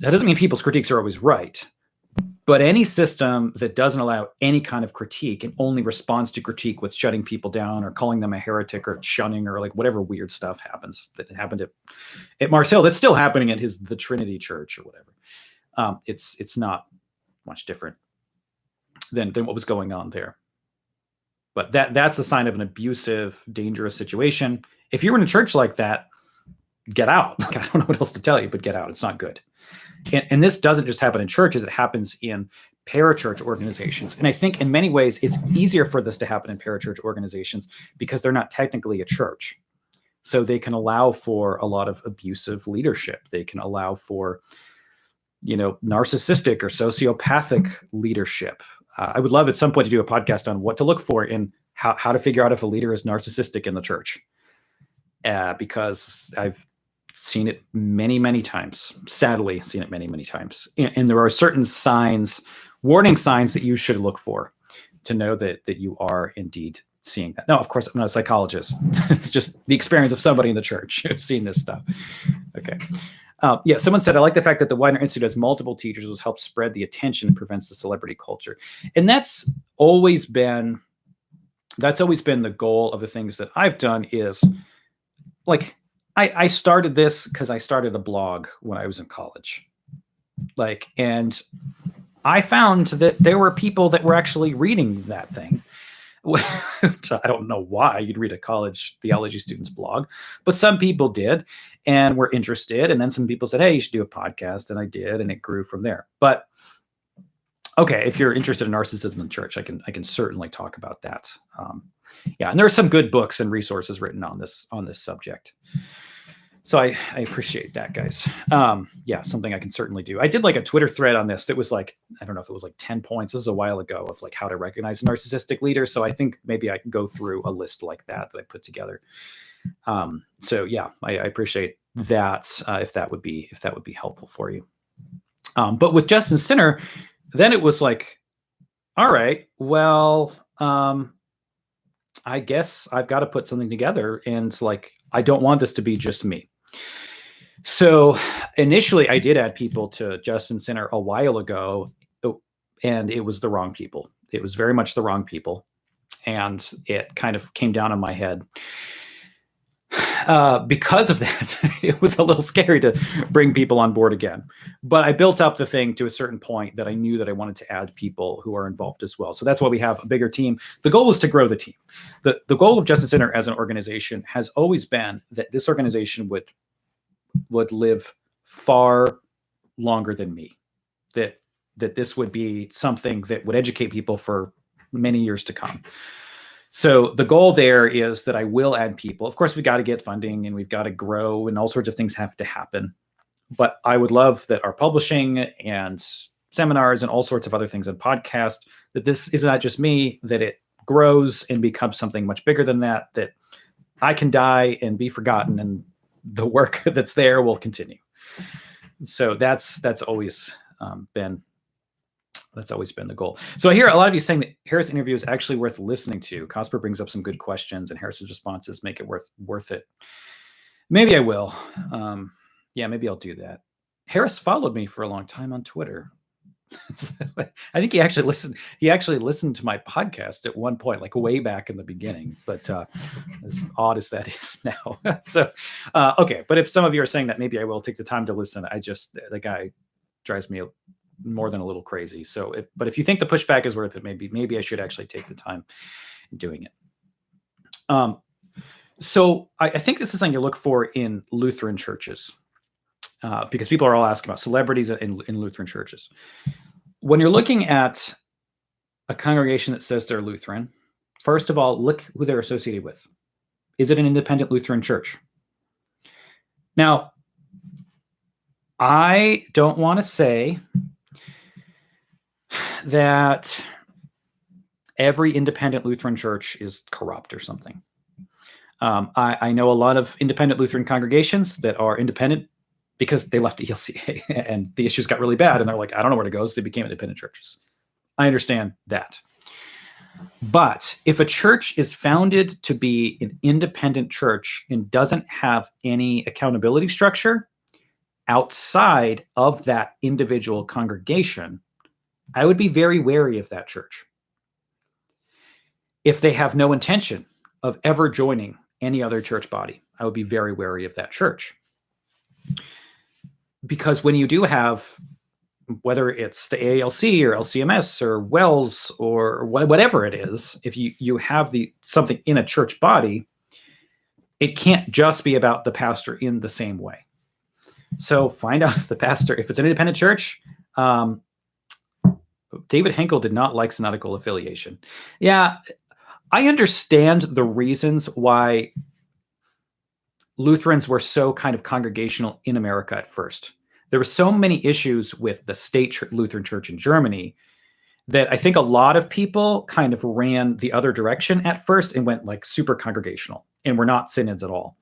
That doesn't mean people's critiques are always right, but any system that doesn't allow any kind of critique and only responds to critique with shutting people down or calling them a heretic or shunning or like whatever weird stuff happens that happened at Mars Hill, that's still happening at the Trinity Church or whatever. It's not much different than what was going on there. But that's a sign of an abusive, dangerous situation. If you're in a church like that, get out. Like, I don't know what else to tell you, but get out. It's not good. And this doesn't just happen in churches. It happens in parachurch organizations. And I think in many ways, it's easier for this to happen in parachurch organizations because they're not technically a church. So they can allow for a lot of abusive leadership. They can allow for, narcissistic or sociopathic leadership. I would love at some point to do a podcast on what to look for in how to figure out if a leader is narcissistic in the church. Because I've seen it many, many times, sadly seen it many, many times. And there are certain signs, warning signs that you should look for to know that you are indeed seeing that. Now, of course, I'm not a psychologist. It's just the experience of somebody in the church who's seen this stuff. Okay. Someone said, I like the fact that the Widener Institute has multiple teachers who help spread the attention and prevents the celebrity culture. And that's always been the goal of the things that I've done is like, I started this because I started a blog when I was in college. And I found that there were people that were actually reading that thing. Which I don't know why you'd read a college theology student's blog, but some people did and were interested. And then some people said, hey, you should do a podcast. And I did, and it grew from there. But okay, if you're interested in narcissism in the church, I can certainly talk about that. Yeah, and there are some good books and resources written on this subject. So I appreciate that, guys. Yeah, something I can certainly do. I did like a Twitter thread on this that was like, I don't know if it was like 10 points. This was a while ago of like how to recognize a narcissistic leader. So I think maybe I can go through a list like that I put together. So yeah, I appreciate that if that would be helpful for you. But with Just and Sinner, then it was like, all right, well, I guess I've got to put something together, and it's like, I don't want this to be just me. So initially I did add people to Just and Sinner a while ago, and it was the wrong people. It was very much the wrong people. And it kind of came down on my head. Because of that, it was a little scary to bring people on board again. But I built up the thing to a certain point that I knew that I wanted to add people who are involved as well. So that's why we have a bigger team. The goal is to grow the team. The goal of Just and Sinner as an organization has always been that this organization would live far longer than me. That this would be something that would educate people for many years to come. So the goal there is that I will add people. Of course, we got to get funding and we've got to grow and all sorts of things have to happen. But I would love that our publishing and seminars and all sorts of other things and podcasts, that this is not just me, that it grows and becomes something much bigger than that, that I can die and be forgotten and the work that's there will continue. So that's always been the goal. So I hear a lot of you saying that Harris' interview is actually worth listening to. Cosper brings up some good questions, and Harris's responses make it worth it. Maybe I will. Yeah, maybe I'll do that. Harris followed me for a long time on Twitter. So I think he actually listened. He actually listened to my podcast at one point, like way back in the beginning. But as odd as that is now, so okay. But if some of you are saying that, maybe I will take the time to listen. The guy drives me more than a little crazy. So, if you think the pushback is worth it, maybe I should actually take the time doing it. So I think this is something you look for in Lutheran churches, because people are all asking about celebrities in Lutheran churches. When you're looking at a congregation that says they're Lutheran, first of all, look who they're associated with. Is it an independent Lutheran church? Now, I don't want to say that every independent Lutheran church is corrupt or something. I know a lot of independent Lutheran congregations that are independent because they left the ELCA and the issues got really bad and they're like, I don't know where to go, so they became independent churches. I understand that. But if a church is founded to be an independent church and doesn't have any accountability structure outside of that individual congregation, I would be very wary of that church. If they have no intention of ever joining any other church body, I would be very wary of that church. Because when you do have, whether it's the AALC or LCMS or WELS or whatever it is, if you have something in a church body, it can't just be about the pastor in the same way. So find out if the pastor, if it's an independent church, David Henkel did not like synodical affiliation. Yeah, I understand the reasons why Lutherans were so kind of congregational in America at first. There were so many issues with the state Lutheran church in Germany that I think a lot of people kind of ran the other direction at first and went like super congregational and were not synods at all.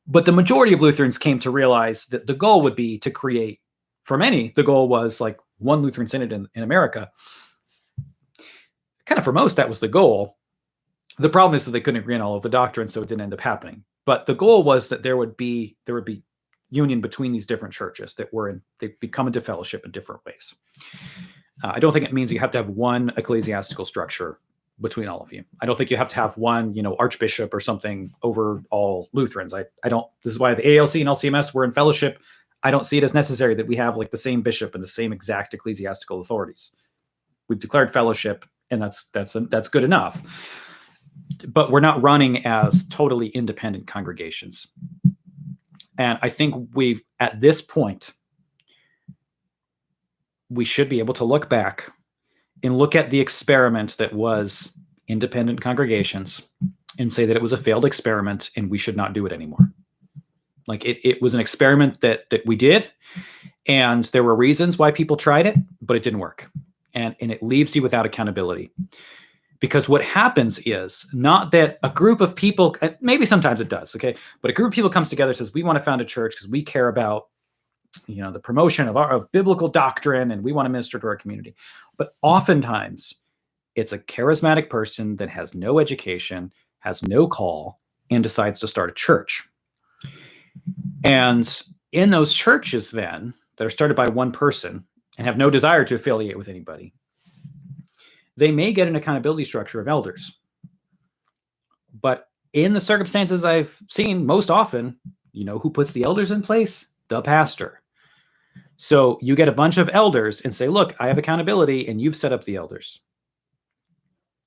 But the majority of Lutherans came to realize that the goal would be to create, for many, the goal was like one Lutheran synod in America. Kind of for most, that was the goal. The problem is that they couldn't agree on all of the doctrine, so it didn't end up happening. But the goal was that there would be union between these different churches they become into fellowship in different ways. I don't think it means you have to have one ecclesiastical structure between all of you. I don't think you have to have one, archbishop or something over all Lutherans. I don't. This is why the ALC and LCMS were in fellowship. I don't see it as necessary that we have like the same bishop and the same exact ecclesiastical authorities. We've declared fellowship, and that's good enough. But we're not running as totally independent congregations. And I think at this point, we should be able to look back and look at the experiment that was independent congregations and say that it was a failed experiment and we should not do it anymore. Like it was an experiment that we did, and there were reasons why people tried it, but it didn't work. And it leaves you without accountability. Because what happens is not that a group of people, maybe sometimes it does, okay, but a group of people comes together and says, we want to found a church because we care about, the promotion of biblical doctrine, and we want to minister to our community. But oftentimes it's a charismatic person that has no education, has no call, and decides to start a church. And in those churches then, that are started by one person and have no desire to affiliate with anybody, they may get an accountability structure of elders. But in the circumstances I've seen most often, who puts the elders in place? The pastor. So you get a bunch of elders and say, look, I have accountability, and you've set up the elders.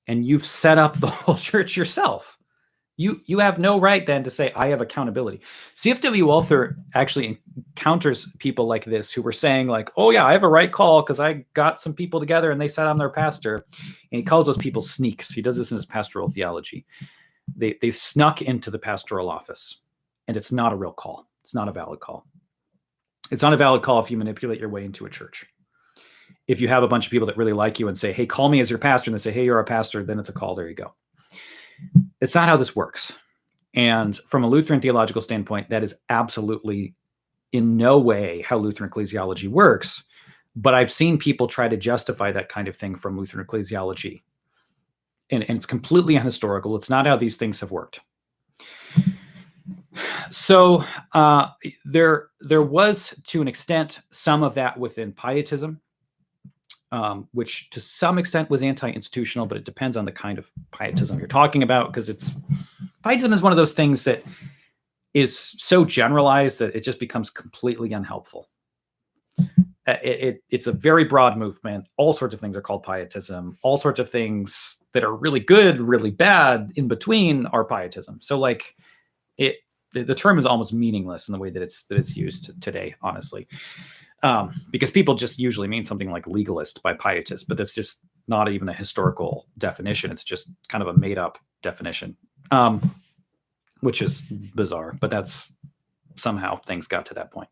And you've set up the whole church yourself. You have no right then to say, I have accountability. CFW Walther actually encounters people like this who were saying like, oh yeah, I have a right call because I got some people together and they sat on their pastor. And he calls those people sneaks. He does this in his pastoral theology. They snuck into the pastoral office, and it's not a real call. It's not a valid call. It's not a valid call if you manipulate your way into a church. If you have a bunch of people that really like you and say, hey, call me as your pastor, and they say, hey, you're our pastor, then it's a call. There you go. It's not how this works. And from a Lutheran theological standpoint, that is absolutely in no way how Lutheran ecclesiology works. But I've seen people try to justify that kind of thing from Lutheran ecclesiology. And it's completely unhistorical. It's not how these things have worked. So there was, to an extent, some of that within pietism, which to some extent was anti-institutional, but it depends on the kind of pietism you're talking about, because pietism is one of those things that is so generalized that it just becomes completely unhelpful. It's a very broad movement. All sorts of things are called pietism. All sorts of things that are really good, really bad, in between are pietism. So like the term is almost meaningless in the way that it's used today, honestly. Because people just usually mean something like legalist by pietist, but that's just not even a historical definition. It's just kind of a made up definition, which is bizarre, but that's somehow things got to that point.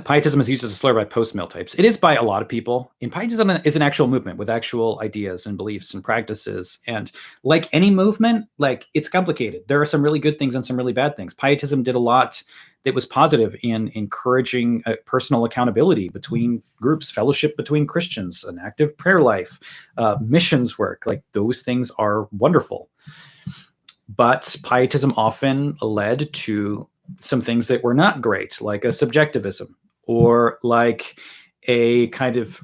Pietism is used as a slur by post-mill types. It is by a lot of people. And pietism is an actual movement with actual ideas and beliefs and practices. And like any movement, like it's complicated. There are some really good things and some really bad things. Pietism did a lot that was positive in encouraging personal accountability between groups, fellowship between Christians, an active prayer life, missions work. Like those things are wonderful. But pietism often led to some things that were not great, like a subjectivism or like a kind of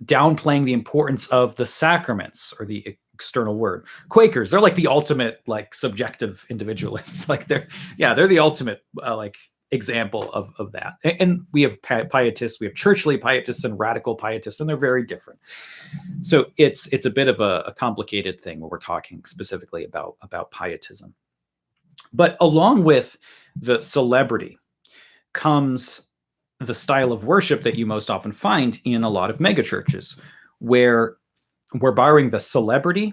downplaying the importance of the sacraments or the external word. Quakers, they're like the ultimate like subjective individualists. Like they're the ultimate like example of that. And we have pietists, we have churchly pietists and radical pietists, and they're very different. So it's a bit of a complicated thing when we're talking specifically about pietism. But along with the celebrity comes the style of worship that you most often find in a lot of megachurches, where we're borrowing the celebrity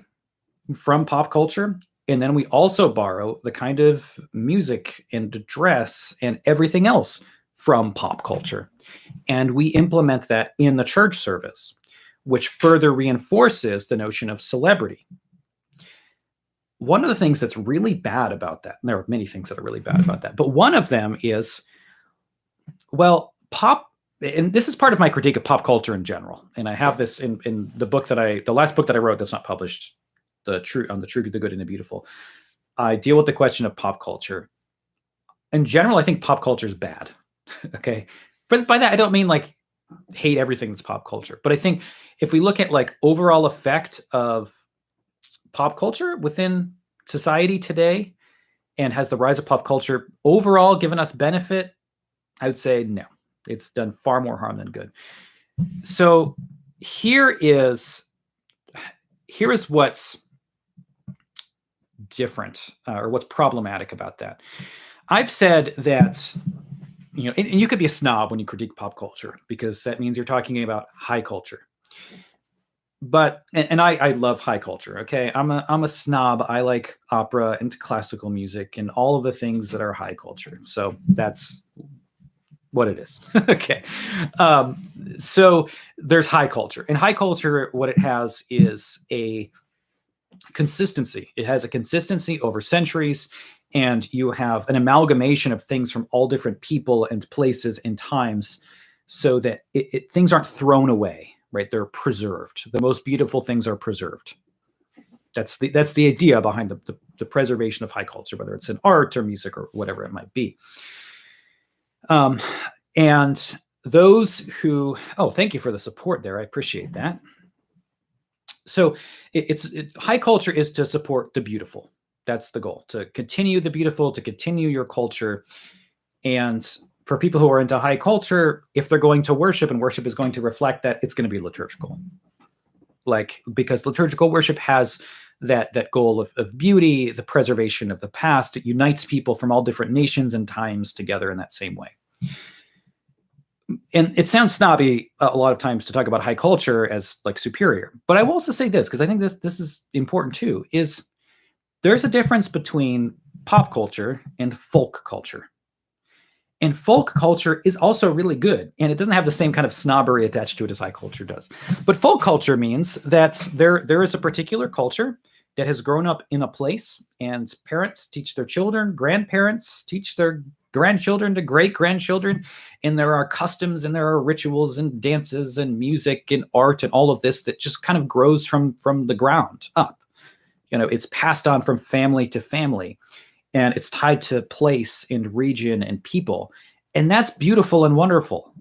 from pop culture, and then we also borrow the kind of music and dress and everything else from pop culture. And we implement that in the church service, which further reinforces the notion of celebrity. One of the things that's really bad about that, and there are many things that are really bad about that, but one of them is, well, and this is part of my critique of pop culture in general. And I have this in the book the last book that I wrote that's not published, the True, the Good, and the Beautiful. I deal with the question of pop culture. In general, I think pop culture is bad. Okay. But by that, I don't mean like hate everything that's pop culture. But I think if we look at like overall effect of pop culture within society today, And has the rise of pop culture overall given us benefit? I would say no. It's done far more harm than good. So here is what's different, or what's problematic about that. I've said that, and you could be a snob when you critique pop culture, because that means you're talking about high culture. But I love high culture. Okay, I'm a snob. I like opera and classical music and all of the things that are high culture. So that's what it is. Okay, so there's high culture, and high culture, what it has is a consistency. It has a consistency over centuries, and you have an amalgamation of things from all different people and places and times, so that things aren't thrown away. Right? They're preserved. The most beautiful things are preserved. That's the idea behind the preservation of high culture, whether it's in art or music or whatever it might be. And those who, thank you for the support there. I appreciate that. So high culture is to support the beautiful. That's the goal, to continue the beautiful, to continue your culture. And for people who are into high culture, if they're going to worship and worship is going to reflect that, it's going to be liturgical. Because liturgical worship has that goal of beauty, the preservation of the past. It unites people from all different nations and times together in that same way. And it sounds snobby a lot of times to talk about high culture as superior. But I will also say this, because I think this is important too, is there's a difference between pop culture and folk culture. And folk culture is also really good, and it doesn't have the same kind of snobbery attached to it as high culture does. But folk culture means that there is a particular culture that has grown up in a place, and parents teach their children, grandparents teach their grandchildren to great-grandchildren, and there are customs and there are rituals and dances and music and art and all of this that just kind of grows from the ground up. It's passed on from family to family. And it's tied to place and region and people. And that's beautiful and wonderful,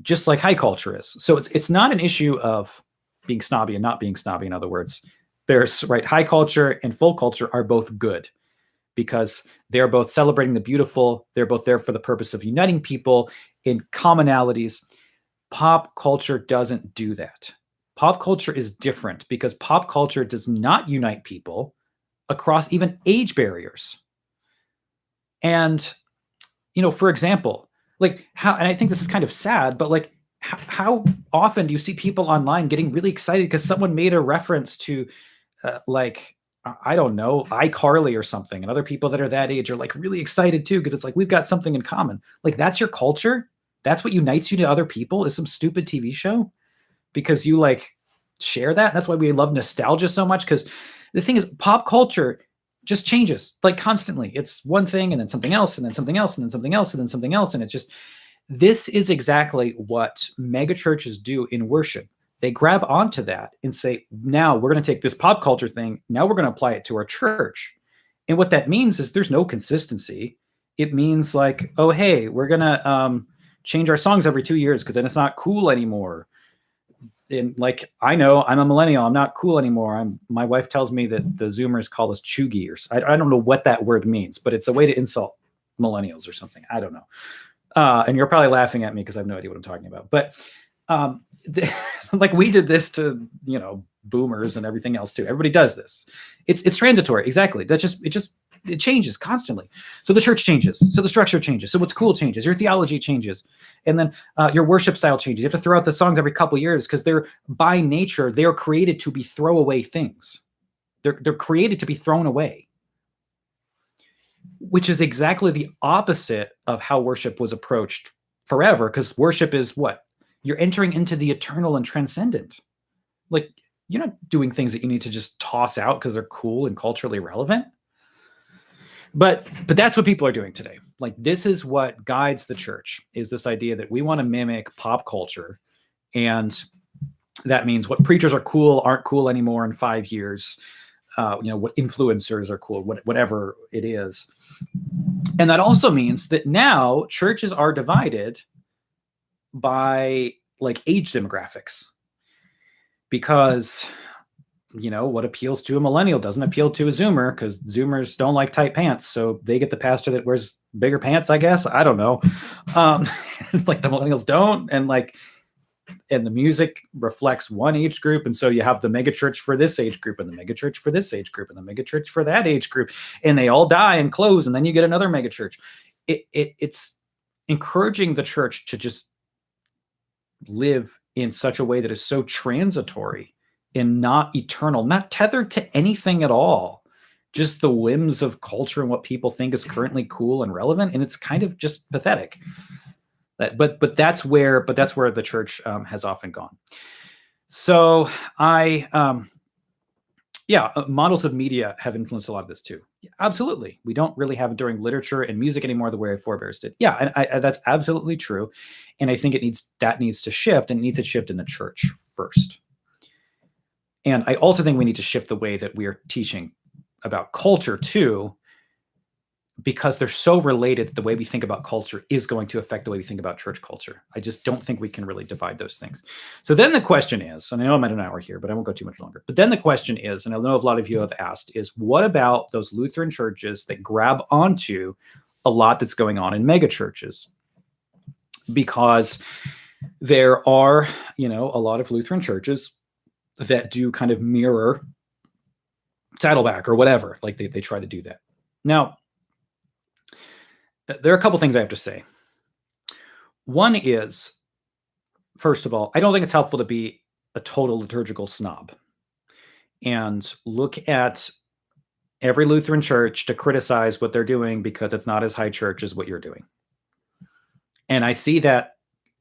just like high culture is. So it's not an issue of being snobby and not being snobby. In other words, high culture and folk culture are both good, because they're both celebrating the beautiful. They're both there for the purpose of uniting people in commonalities. Pop culture doesn't do that. Pop culture is different, because pop culture does not unite people across even age barriers. And, for example, how, and I think this is kind of sad, but how often do you see people online getting really excited because someone made a reference to, I don't know, iCarly or something, and other people that are that age are really excited too, because it's we've got something in common. That's your culture. That's what unites you to other people, is some stupid TV show, because you share that. That's why we love nostalgia so much, because the thing is, pop culture just changes constantly. It's one thing and then something else and then something else and then something else and then something else. And this is exactly what megachurches do in worship. They grab onto that and say, now we're going to take this pop culture thing. Now we're going to apply it to our church. And what that means is there's no consistency. It means oh, hey, we're going to change our songs every 2 years because then it's not cool anymore. And I know I'm a millennial. I'm not cool anymore. My wife tells me that the Zoomers call us chuggy, or I don't know what that word means, but it's a way to insult millennials or something. I don't know. And you're probably laughing at me because I have no idea what I'm talking about. But we did this to boomers and everything else too. Everybody does this. It's transitory. Exactly. It changes constantly. So the church changes. So the structure changes. So what's cool changes. Your theology changes. And then your worship style changes. You have to throw out the songs every couple of years, because they're, by nature, they are created to be throwaway things. They're created to be thrown away, which is exactly the opposite of how worship was approached forever, because worship is what? You're entering into the eternal and transcendent. You're not doing things that you need to just toss out because they're cool and culturally relevant. But that's what people are doing today. This is what guides the church, is this idea that we want to mimic pop culture. And that means what preachers are cool aren't cool anymore in 5 years. What influencers are cool, whatever it is. And that also means that now churches are divided by age demographics, because what appeals to a millennial doesn't appeal to a Zoomer, because Zoomers don't like tight pants. So they get the pastor that wears bigger pants, I guess. I don't know. Like the millennials don't. And the music reflects one age group. And so you have the megachurch for this age group and the megachurch for this age group and the megachurch for that age group. And they all die and close. And then you get another megachurch. It's encouraging the church to just live in such a way that is so transitory and not eternal, not tethered to anything at all, just the whims of culture and what people think is currently cool and relevant. And it's kind of just pathetic. But that's where the church has often gone. So models of media have influenced a lot of this too. Yeah, absolutely. We don't really have enduring literature and music anymore the way our forebears did. Yeah, and that's absolutely true. And I think that needs to shift, and it needs to shift in the church first. And I also think we need to shift the way that we are teaching about culture too, because they're so related that the way we think about culture is going to affect the way we think about church culture. I just don't think we can really divide those things. So then the question is, and I know I'm at an hour here, but I won't go too much longer. But then the question is, and I know a lot of you have asked, is what about those Lutheran churches that grab onto a lot that's going on in megachurches? Because there are, a lot of Lutheran churches that do kind of mirror Saddleback or whatever. Like they try to do that. Now, there are a couple things I have to say. One is, first of all, I don't think it's helpful to be a total liturgical snob and look at every Lutheran church to criticize what they're doing because it's not as high church as what you're doing. And I see that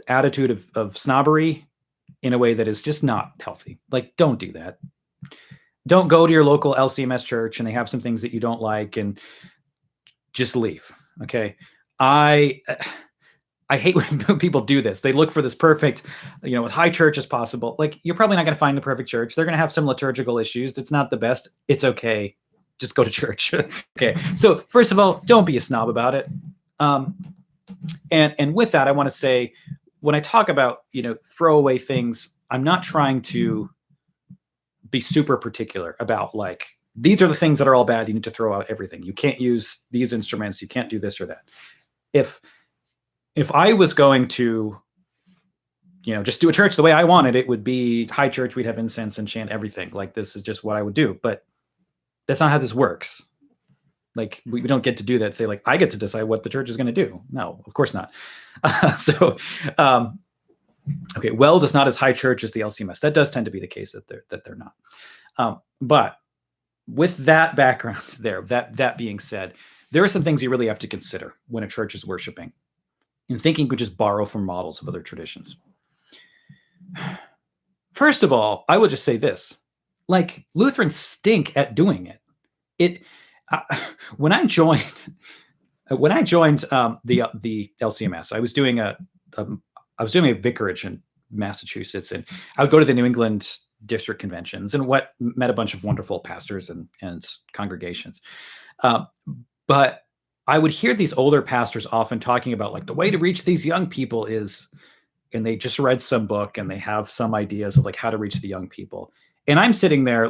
attitude of snobbery in a way that is just not healthy. Like, don't do that. Don't go to your local LCMS church and they have some things that you don't like and just leave. Okay. I hate when people do this. They look for this perfect, as high church as possible. Like, you're probably not going to find the perfect church. They're going to have some liturgical issues. It's not the best. It's okay. Just go to church. Okay. So first of all, don't be a snob about it. And with that, I want to say, when I talk about, throwaway things, I'm not trying to be super particular about these are the things that are all bad. You need to throw out everything. You can't use these instruments. You can't do this or that. If I was going to, just do a church the way I wanted, it would be high church. We'd have incense and chant everything. Like, this is just what I would do. But that's not how this works. Like, we don't get to do that. Say, I get to decide what the church is going to do. No, of course not. Okay, Wells is not as high church as the LCMS. That does tend to be the case that they're not. But with that background there, that being said, there are some things you really have to consider when a church is worshiping and thinking you could just borrow from models of other traditions. First of all, I would just say this: Lutherans stink at doing it. When I joined the LCMS, I was doing a vicarage in Massachusetts, and I would go to the New England district conventions and met a bunch of wonderful pastors and congregations. But I would hear these older pastors often talking about the way to reach these young people is, and they just read some book and they have some ideas of how to reach the young people. And I'm sitting there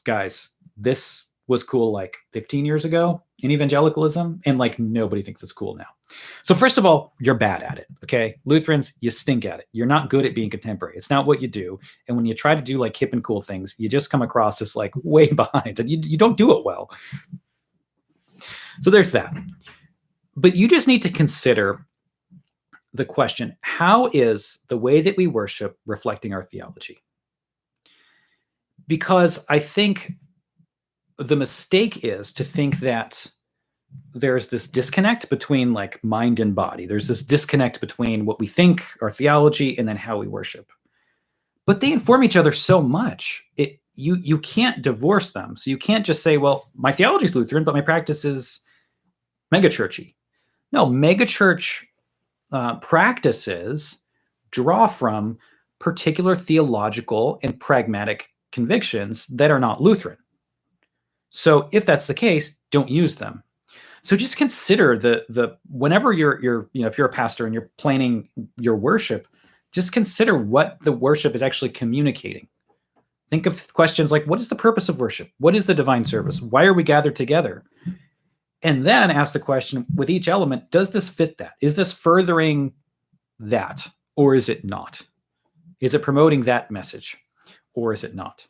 guys, this was cool 15 years ago in evangelicalism, and nobody thinks it's cool now. So first of all, you're bad at it. Okay. Lutherans, you stink at it. You're not good at being contemporary. It's not what you do. And when you try to do hip and cool things, you just come across as way behind, and you don't do it well. So there's that. But you just need to consider the question, how is the way that we worship reflecting our theology? Because I think the mistake is to think that there's this disconnect between mind and body. There's this disconnect between what we think, our theology, and then how we worship. But they inform each other so much. You can't divorce them. So you can't just say, well, my theology is Lutheran, but my practice is megachurchy. No, megachurch practices draw from particular theological and pragmatic convictions that are not Lutheran. So if that's the case, don't use them. So just consider the whenever you're if you're a pastor and you're planning your worship, just consider what the worship is actually communicating. Think of questions like, what is the purpose of worship? What is the divine service? Why are we gathered together? And then ask the question with each element, does this fit that? Is this furthering that, or is it not? Is it promoting that message, or is it not?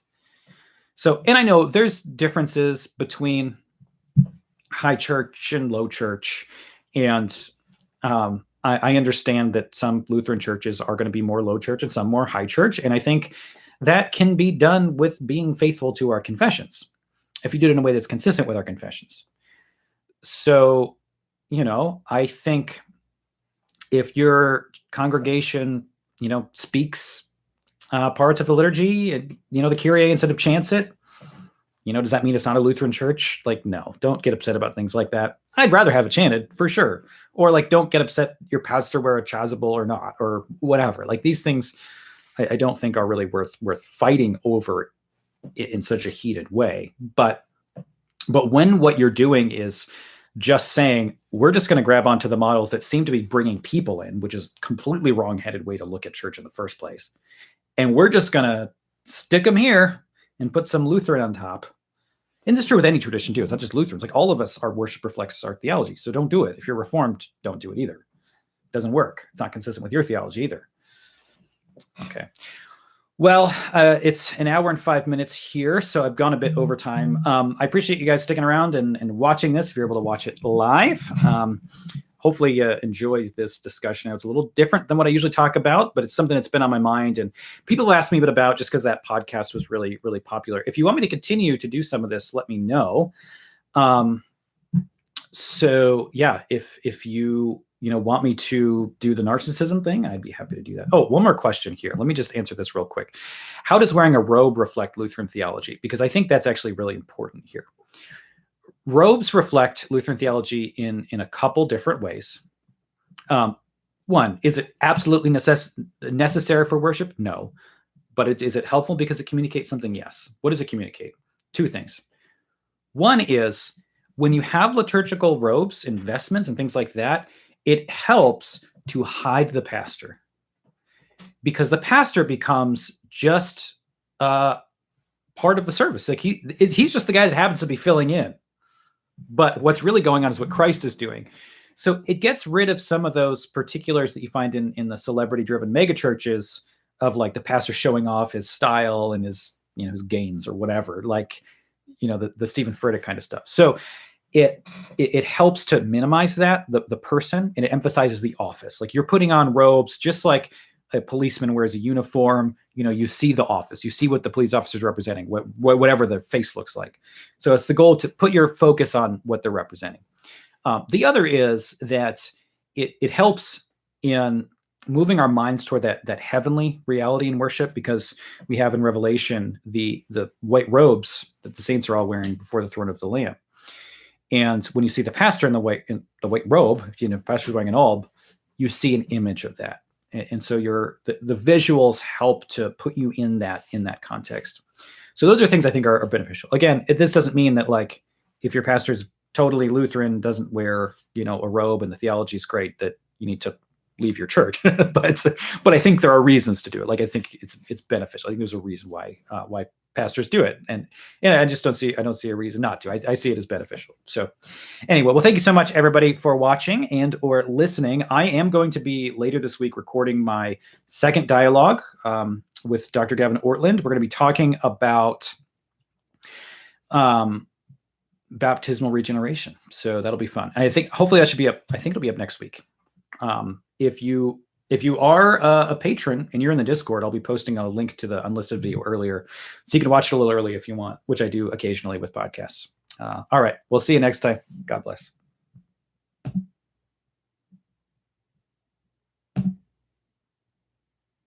So, and I know there's differences between high church and low church. And I understand that some Lutheran churches are going to be more low church and some more high church. And I think that can be done with being faithful to our confessions, if you do it in a way that's consistent with our confessions. So, I think if your congregation, speaks parts of the liturgy, the Kyrie instead of chants it, does that mean it's not a Lutheran church? Like, no, don't get upset about things like that. I'd rather have it chanted for sure. Or like, don't get upset your pastor wear a chasuble or not, or whatever. Like these things, I don't think are really worth fighting over in such a heated way. But when what you're doing is just saying, we're just going to grab onto the models that seem to be bringing people in, which is completely wrong-headed way to look at church in the first place. And we're just going to stick them here and put some Lutheran on top. And this is true with any tradition too. It's not just Lutherans. Like all of us, our worship reflects our theology. So don't do it. If you're Reformed, don't do it either. It doesn't work. It's not consistent with your theology either. Okay. Well, it's an hour and 5 minutes here, so I've gone a bit over time. I appreciate you guys sticking around and watching this if you're able to watch it live. Hopefully you enjoy this discussion. It's a little different than what I usually talk about, but it's something that's been on my mind. And people ask me a bit about just because that podcast was really, really popular. If you want me to continue to do some of this, let me know. So yeah, if you want me to do the narcissism thing, I'd be happy to do that. Oh, one more question here. Let me just answer this real quick. How does wearing a robe reflect Lutheran theology? Because I think that's actually really important here. Robes reflect Lutheran theology in a couple different ways. One, is it absolutely necessary for worship? No. But is it helpful because it communicates something? Yes. What does it communicate? Two things. One is when you have liturgical robes and vestments and things like that, it helps to hide the pastor, because the pastor becomes just part of the service. Like he's just the guy that happens to be filling in. But what's really going on is what Christ is doing. So it gets rid of some of those particulars that you find in the celebrity-driven megachurches of like the pastor showing off his style and his gains or whatever, like the Stephen Furtick kind of stuff. So it helps to minimize that, the person, and it emphasizes the office. Like you're putting on robes, just like a policeman wears a uniform. You see the office, you see what the police officer is representing, whatever their face looks like. So it's the goal to put your focus on what they're representing. The other is that it helps in moving our minds toward that heavenly reality in worship, because we have in Revelation the white robes that the saints are all wearing before the throne of the Lamb. And when you see the pastor in the white robe, if the pastor's wearing an alb, you see an image of that. And so the visuals help to put you in that context. So those are things I think are beneficial. Again, this doesn't mean that like if your pastor's totally Lutheran, doesn't wear a robe and the theology is great, that you need to leave your church. but I think there are reasons to do it. Like I think it's beneficial. I think there's a reason why pastors do it, and I don't see a reason not to. I see it as beneficial. So anyway, well, thank you so much everybody for watching and or listening. I am going to be later this week recording my second dialogue with Dr. Gavin Ortland. We're going to be talking about baptismal regeneration. So that'll be fun. And I think hopefully that should be up. I think it'll be up next week. If you are a patron and you're in the Discord, I'll be posting a link to the unlisted video earlier, so you can watch it a little early if you want, which I do occasionally with podcasts. All right. We'll see you next time. God bless.